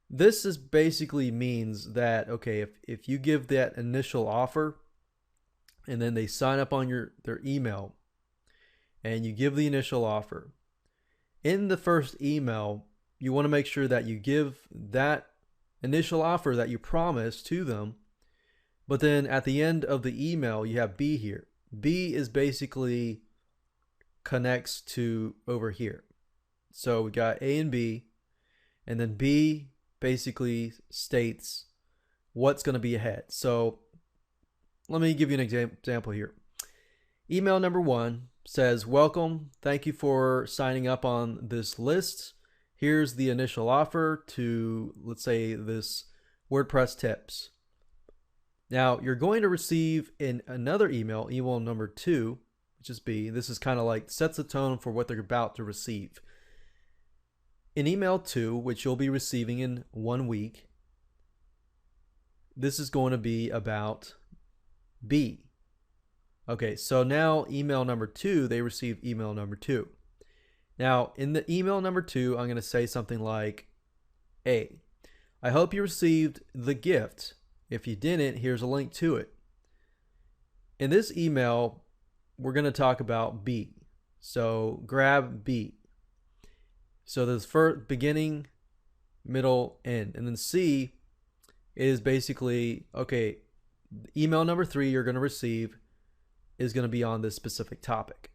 This is basically means that, okay, if you give that initial offer and then they sign up on their email and you give the initial offer, in the first email, you want to make sure that you give that initial offer that you promised to them, but then at the end of the email, you have B here. B is basically connects to over here. So we got A and B, and then B basically states what's going to be ahead. So let me give you an example here. Email number 1 says, welcome, thank you for signing up on this list. Here's the initial offer to, let's say, this WordPress tips. Now you're going to receive in another email number 2, which is B. This is kind of like sets the tone for what they're about to receive. In email 2, which you'll be receiving in 1 week, this is going to be about B. Okay, so now email number 2, they receive email number 2. Now, in the email number 2, I'm going to say something like, A, I hope you received the gift. If you didn't, here's a link to it. In this email, we're going to talk about B. So grab B. So there's first beginning, middle, end. And then C is basically, okay, email number 3 you're going to receive is going to be on this specific topic.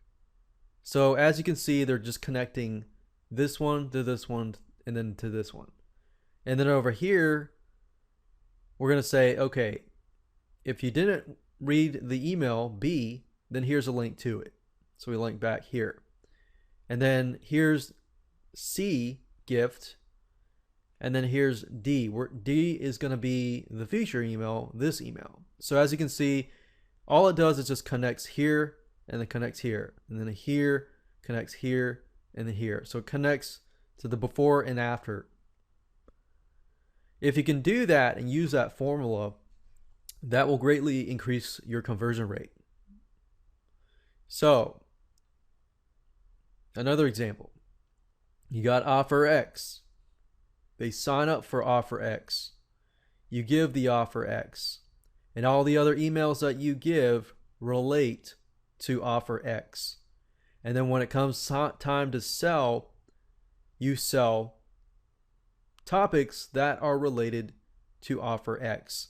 So as you can see, they're just connecting this one to this one and then to this one. And then over here, we're going to say, okay, if you didn't read the email B, then here's a link to it. So we link back here. And then here's C gift. And then here's D, where D is going to be the future email, this email. So as you can see, all it does is just connects here and then connects here, and then here, connects here, and then here. So it connects to the before and after. If you can do that and use that formula, that will greatly increase your conversion rate. So, another example. You got offer X. They sign up for offer X. You give the offer X. And all the other emails that you give relate to offer X. And then when it comes time to sell, you sell topics that are related to offer X.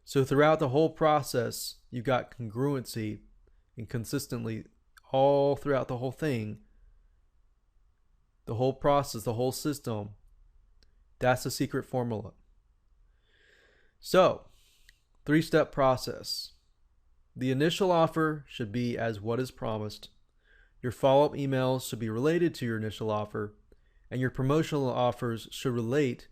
So throughout the whole process, you've got congruency and consistently all throughout the whole thing, the whole process, the whole system. That's the secret formula. So, 3-step process. The initial offer should be as what is promised. Your follow-up emails should be related to your initial offer, and your promotional offers should relate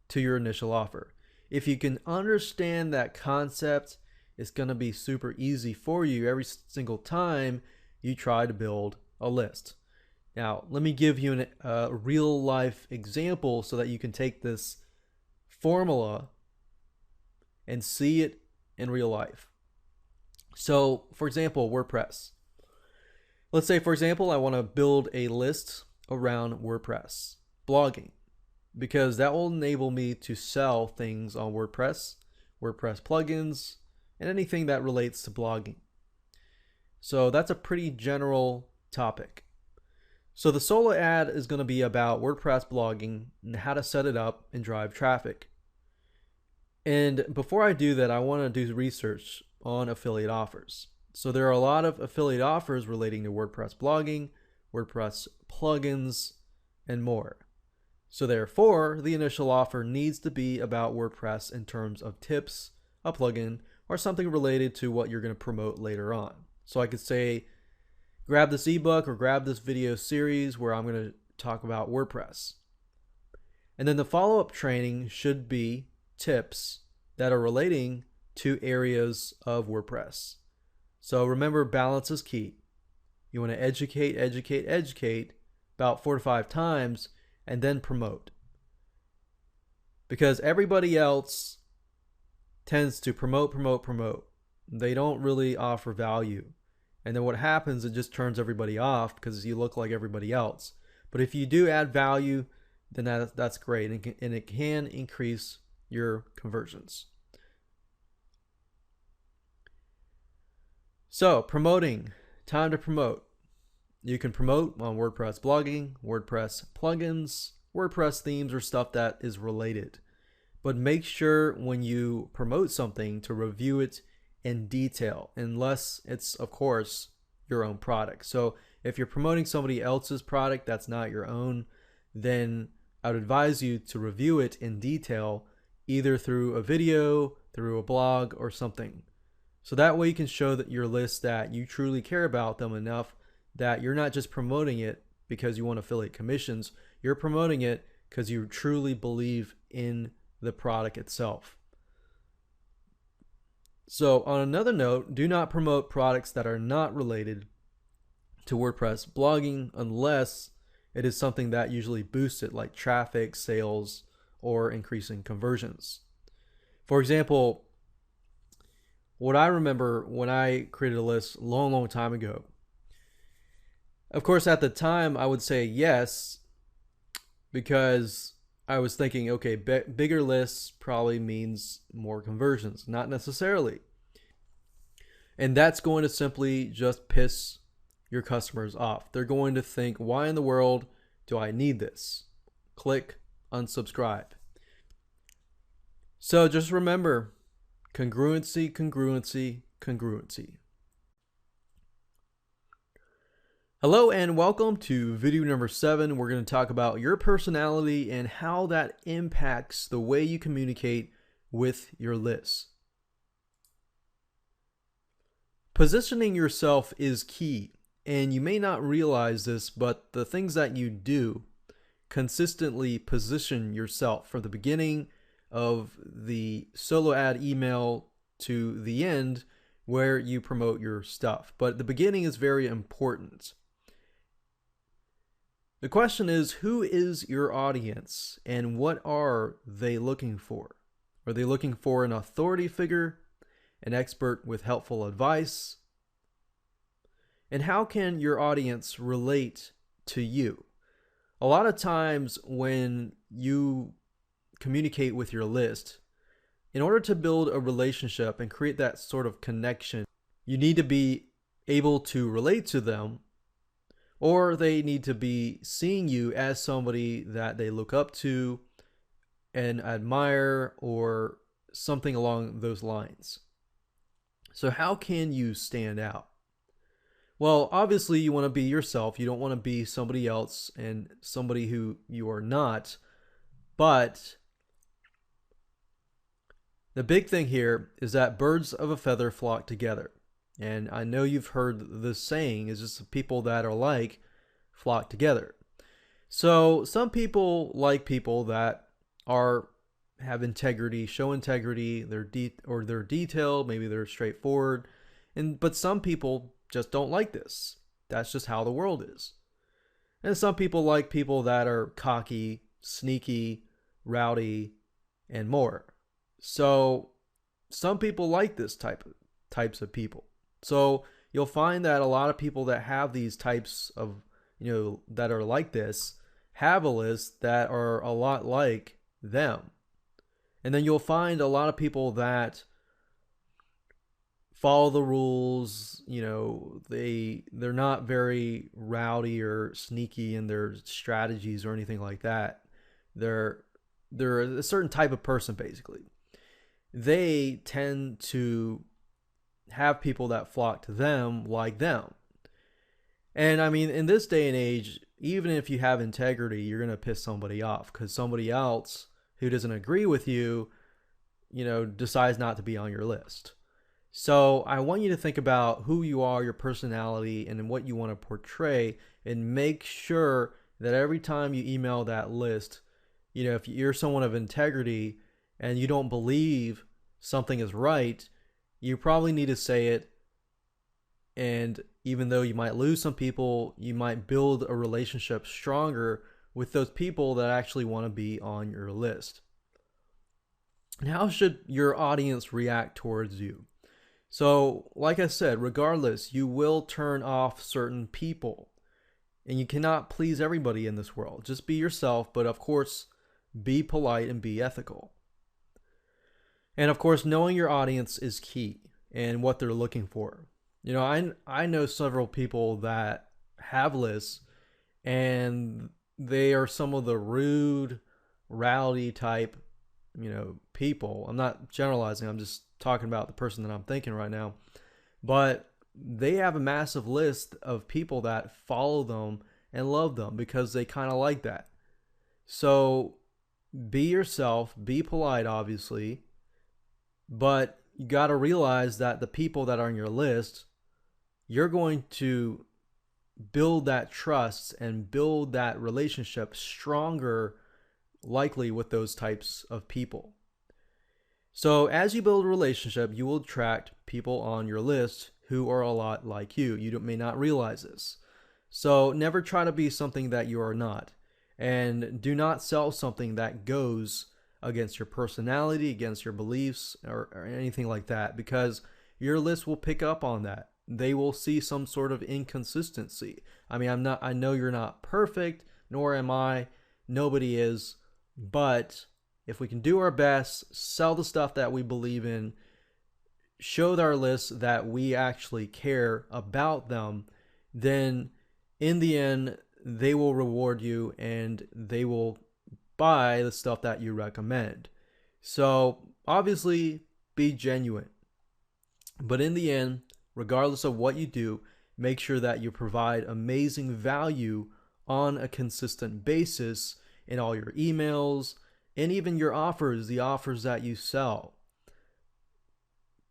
to your initial offer. If you can understand that concept, it's going to be super easy for you every single time you try to build a list. Now, let me give you a real life example so that you can take this formula and see it in real life. So, for example, WordPress. Let's say, for example, I want to build a list around WordPress blogging, because that will enable me to sell things on WordPress, WordPress plugins, and anything that relates to blogging. So that's a pretty general topic. So the solo ad is going to be about WordPress blogging and how to set it up and drive traffic. And before I do that, I want to do research on affiliate offers. So there are a lot of affiliate offers relating to WordPress blogging, WordPress plugins, and more. So therefore, the initial offer needs to be about WordPress in terms of tips, a plugin, or something related to what you're going to promote later on. So I could say, grab this ebook or grab this video series where I'm going to talk about WordPress. And then the follow-up training should be tips that are relating to areas of WordPress. So remember, balance is key. You want to educate about 4 to 5 times and then promote. Because everybody else tends to promote. They don't really offer value. And then what happens, it just turns everybody off because you look like everybody else. But if you do add value, then that's great, and it can increase your conversions. So, promoting, time to promote. You can promote on WordPress blogging, WordPress plugins, WordPress themes, or stuff that is related. But make sure when you promote something to review it in detail, unless it's, of course, your own product. So if you're promoting somebody else's product that's not your own, then I would advise you to review it in detail, either through a video, through a blog, or something. So that way you can show that your list that you truly care about them enough that you're not just promoting it because you want affiliate commissions, you're promoting it because you truly believe in the product itself. So on another note, do not promote products that are not related to WordPress blogging unless it is something that usually boosts it, like traffic, sales, or increasing conversions. For example, what I remember when I created a list a long time ago, of course at the time I would say yes, because I was thinking, okay, bigger lists probably means more conversions. Not necessarily. And that's going to simply just piss your customers off. They're going to think, why in the world do I need this? Click unsubscribe. So just remember, congruency. Hello and welcome to video number 7. We're going to talk about your personality and how that impacts the way you communicate with your lists. Positioning yourself is key, and you may not realize this, but the things that you do consistently position yourself from the beginning of the solo ad email to the end where you promote your stuff. But the beginning is very important. The question is, who is your audience and what are they looking for? Are they looking for an authority figure, an expert with helpful advice? And how can your audience relate to you? A lot of times when you communicate with your list, in order to build a relationship and create that sort of connection, you need to be able to relate to them, or they need to be seeing you as somebody that they look up to and admire, or something along those lines. So how can you stand out? Well, obviously you want to be yourself. You don't want to be somebody else and somebody who you are not. But the big thing here is that birds of a feather flock together. And I know you've heard this saying, is just people that are like flock together. So some people like people that have integrity, show integrity, they're detailed, maybe they're straightforward. But some people just don't like this. That's just how the world is. And some people like people that are cocky, sneaky, rowdy, and more. So some people like this types of people. So you'll find that a lot of people that have these types of, that are like this, have a list that are a lot like them. And then you'll find a lot of people that follow the rules, they're not very rowdy or sneaky in their strategies or anything like that. They're a certain type of person, basically. They tend to have people that flock to them like them. And I mean, in this day and age, even if you have integrity, you're going to piss somebody off because somebody else who doesn't agree with you, decides not to be on your list. So I want you to think about who you are, your personality, and what you want to portray, and make sure that every time you email that list, if you're someone of integrity and you don't believe something is right, you probably need to say it. And even though you might lose some people, you might build a relationship stronger with those people that actually want to be on your list. And how should your audience react towards you? So, like I said, regardless, you will turn off certain people. And you cannot please everybody in this world. Just be yourself, but of course, be polite and be ethical. And of course, knowing your audience is key and what they're looking for. I know several people that have lists, and they are some of the rude, rowdy type, people. I'm not generalizing. I'm just talking about the person that I'm thinking right now. But they have a massive list of people that follow them and love them because they kind of like that. So be yourself, be polite, obviously, but you got to realize that the people that are on your list, you're going to build that trust and build that relationship stronger, likely with those types of people. So as you build a relationship, you will attract people on your list who are a lot like you. You may not realize this. So never try to be something that you are not. And do not sell something that goes against your personality, against your beliefs, or anything like that, because your list will pick up on that. They will see some sort of inconsistency. I mean, I know you're not perfect, nor am I. Nobody is. But if we can do our best, sell the stuff that we believe in, show our list that we actually care about them, then in the end, they will reward you and they will buy the stuff that you recommend. So obviously, be genuine. But in the end, regardless of what you do, make sure that you provide amazing value on a consistent basis in all your emails and even your offers, the offers that you sell.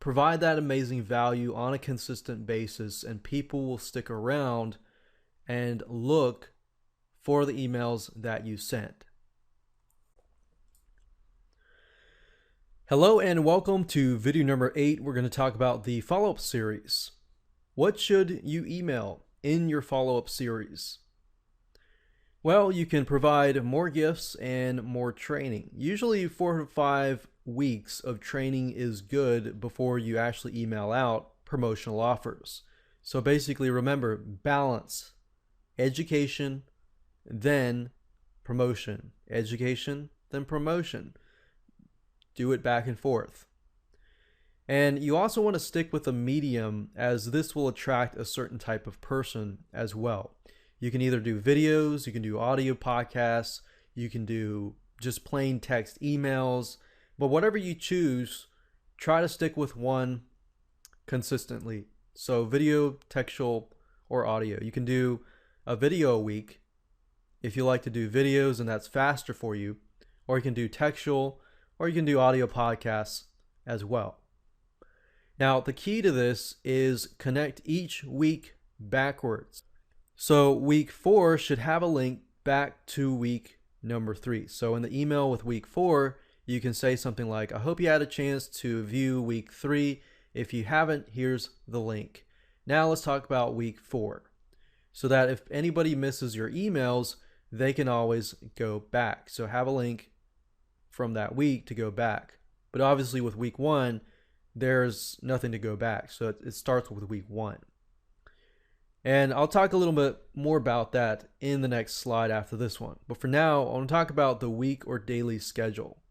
Provide that amazing value on a consistent basis, and people will stick around and look for the emails that you sent. Hello and welcome to video number 8. We're going to talk about the follow-up series. What should you email in your follow-up series? Well, you can provide more gifts and more training. Usually 4 to 5 weeks of training is good before you actually email out promotional offers. So basically remember, balance education, then promotion. Education, then promotion. Do it back and forth. And you also want to stick with a medium, as this will attract a certain type of person as well. You can either do videos, you can do audio podcasts, you can do just plain text emails, but whatever you choose, try to stick with one consistently. So video, textual, or audio. You can do a video a week if you like to do videos and that's faster for you, or you can do textual, or you can do audio podcasts as well. Now, the key to this is connect each week backwards. So week 4 should have a link back to week number 3. So in the email with week 4, you can say something like, I hope you had a chance to view week 3. If you haven't, here's the link. Now let's talk about week 4, so that if anybody misses your emails, they can always go back. So have a link from that week to go back. But obviously with week 1, there's nothing to go back. So it starts with week 1. And I'll talk a little bit more about that in the next slide after this one. But for now, I want to talk about the week or daily schedule.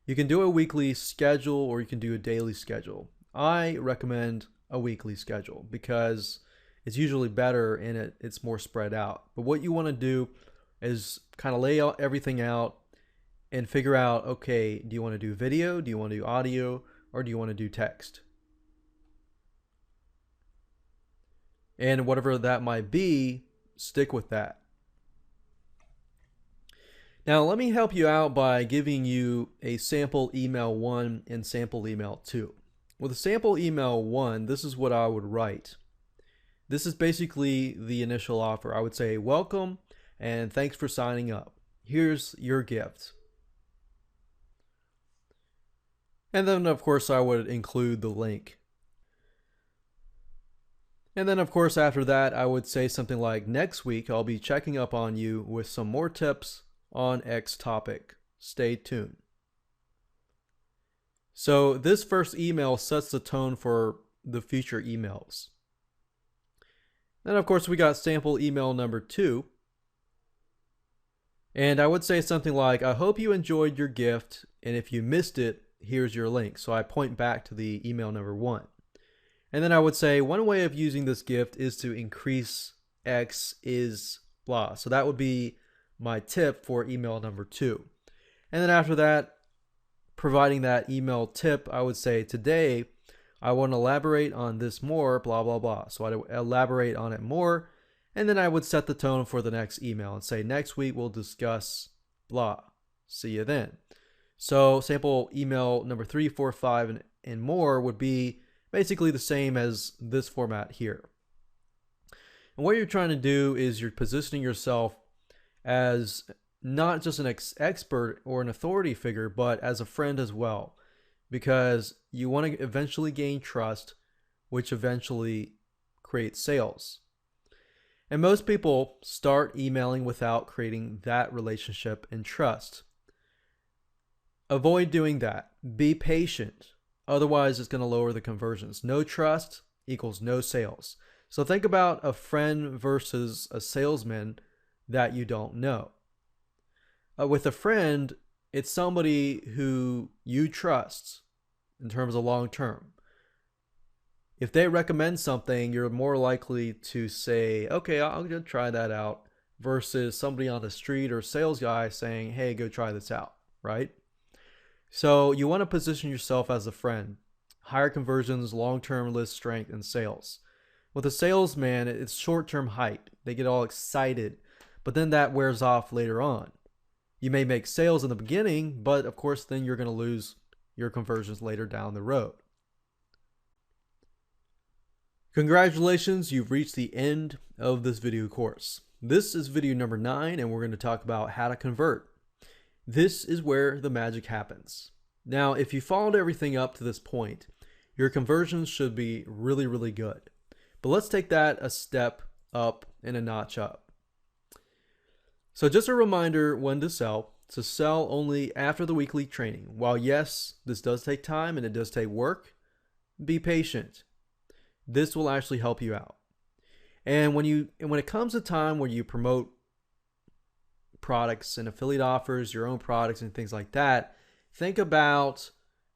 You can do a weekly schedule or you can do a daily schedule. I recommend a weekly schedule because it's usually better and it's more spread out. But what you want to do is kind of lay out everything out and figure out, okay, do you want to do video? Do you want to do audio? Or do you want to do text? And whatever that might be, stick with that. Now, let me help you out by giving you a sample email 1 and sample email 2. With a sample email 1, this is what I would write. This is basically the initial offer. I would say, welcome and thanks for signing up. Here's your gift. And then, of course, I would include the link. And then, of course, after that, I would say something like, next week, I'll be checking up on you with some more tips on X topic. Stay tuned. So this first email sets the tone for the future emails. Then, of course, we got sample email number 2. And I would say something like, I hope you enjoyed your gift, and if you missed it, here's your link. So I point back to the email number 1. And then I would say one way of using this gift is to increase X is blah. So that would be my tip for email number 2. And then after that, providing that email tip, I would say today I want to elaborate on this more, blah, blah, blah. So I'd elaborate on it more. And then I would set the tone for the next email and say, next week we'll discuss blah. See you then. So sample email number 3, 4, 5, and more would be basically the same as this format here. And what you're trying to do is you're positioning yourself as not just an expert or an authority figure, but as a friend as well, because you want to eventually gain trust, which eventually creates sales. And most people start emailing without creating that relationship and trust. Avoid doing that. Be patient. Otherwise, it's going to lower the conversions. No trust equals no sales. So think about a friend versus a salesman that you don't know. With a friend, it's somebody who you trust in terms of long term. If they recommend something, you're more likely to say, okay, I'll go try that out, versus somebody on the street or sales guy saying, hey, go try this out, right? So you want to position yourself as a friend. Higher conversions, long-term list strength, and sales. With a salesman, it's short-term hype. They get all excited, but then that wears off later on. You may make sales in the beginning, but of course then you're going to lose your conversions later down the road. Congratulations, you've reached the end of this video course. This is video number 9, and we're going to talk about how to convert. This is where the magic happens. Now, if you followed everything up to this point, your conversions should be really, really good. But let's take that a step up and a notch up. So just a reminder when to sell only after the weekly training. While yes, this does take time and it does take work, be patient. This will actually help you out. And when it comes to time where you promote products and affiliate offers, your own products and things like that, think about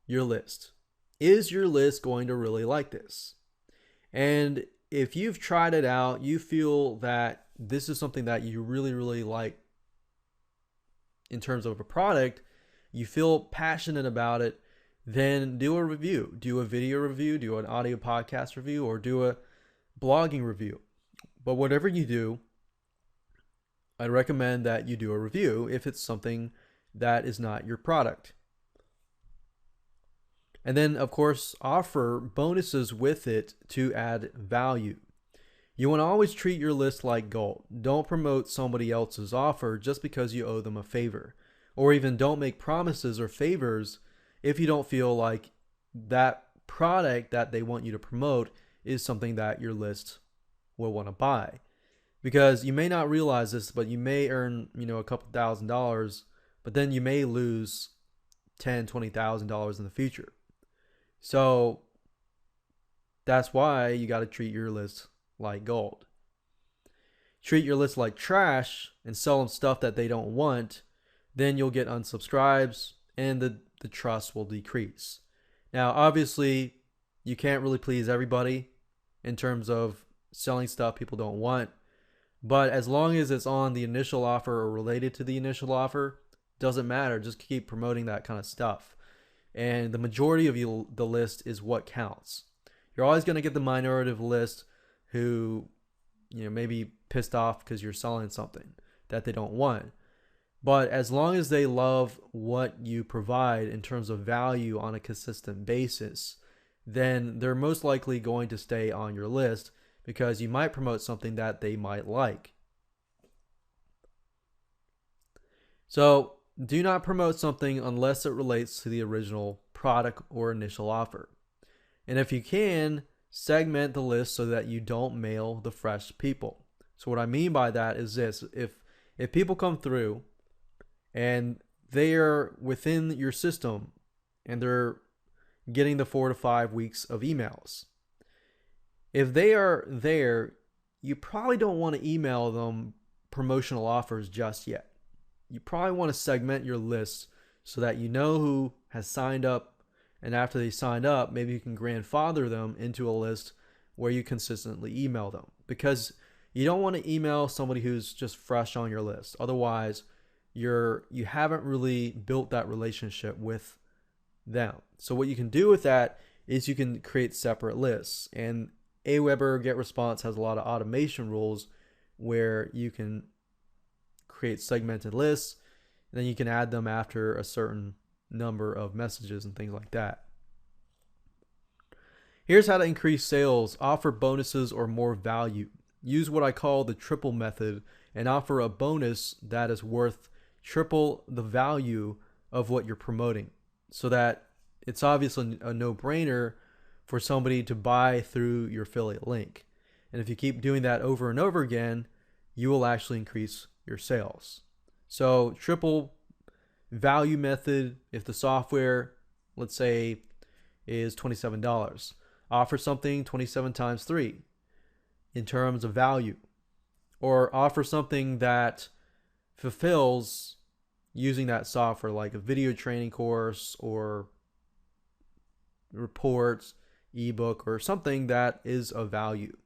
your list. Is your list going to really like this? And if you've tried it out, you feel that this is something that you really, really like in terms of a product, you feel passionate about it, then do a review. Do a video review, do an audio podcast review, or do a blogging review. But whatever you do, I'd recommend that you do a review if it's something that is not your product. And then, of course, offer bonuses with it to add value. You want to always treat your list like gold. Don't promote somebody else's offer just because you owe them a favor. Or even don't make promises or favors if you don't feel like that product that they want you to promote is something that your list will want to buy. Because you may not realize this, but you may earn, a couple $1,000s, but then you may lose $10,000, $20,000 in the future. So that's why you got to treat your list like gold. Treat your list like trash and sell them stuff that they don't want, then you'll get unsubscribes and the trust will decrease. Now, obviously, you can't really please everybody in terms of selling stuff people don't want, but as long as it's on the initial offer or related to the initial offer, doesn't matter. Just keep promoting that kind of stuff. And the majority of the list is what counts. You're always going to get the minority of list who, may be pissed off because you're selling something that they don't want. But as long as they love what you provide in terms of value on a consistent basis, then they're most likely going to stay on your list because you might promote something that they might like. So do not promote something unless it relates to the original product or initial offer. And if you can, segment the list so that you don't mail the fresh people. So what I mean by that is this: if people come through and they are within your system and they're getting the 4 to 5 weeks of emails, if they are there, you probably don't want to email them promotional offers just yet. You probably want to segment your list so that you know who has signed up, and after they signed up, maybe you can grandfather them into a list where you consistently email them, because you don't want to email somebody who's just fresh on your list. Otherwise, you haven't really built that relationship with them. So what you can do with that is you can create separate lists, and Aweber GetResponse has a lot of automation rules where you can create segmented lists, and then you can add them after a certain number of messages and things like that. Here's how to increase sales: offer bonuses or more value. Use what I call the triple method and offer a bonus that is worth triple the value of what you're promoting, so that it's obviously a no-brainer for somebody to buy through your affiliate link. And if you keep doing that over and over again, you will actually increase your sales. So triple value method: if the software, let's say, is $27, offer something 27 times 3 in terms of value, or offer something that fulfills using that software, like a video training course or reports, ebook, or something that is of value.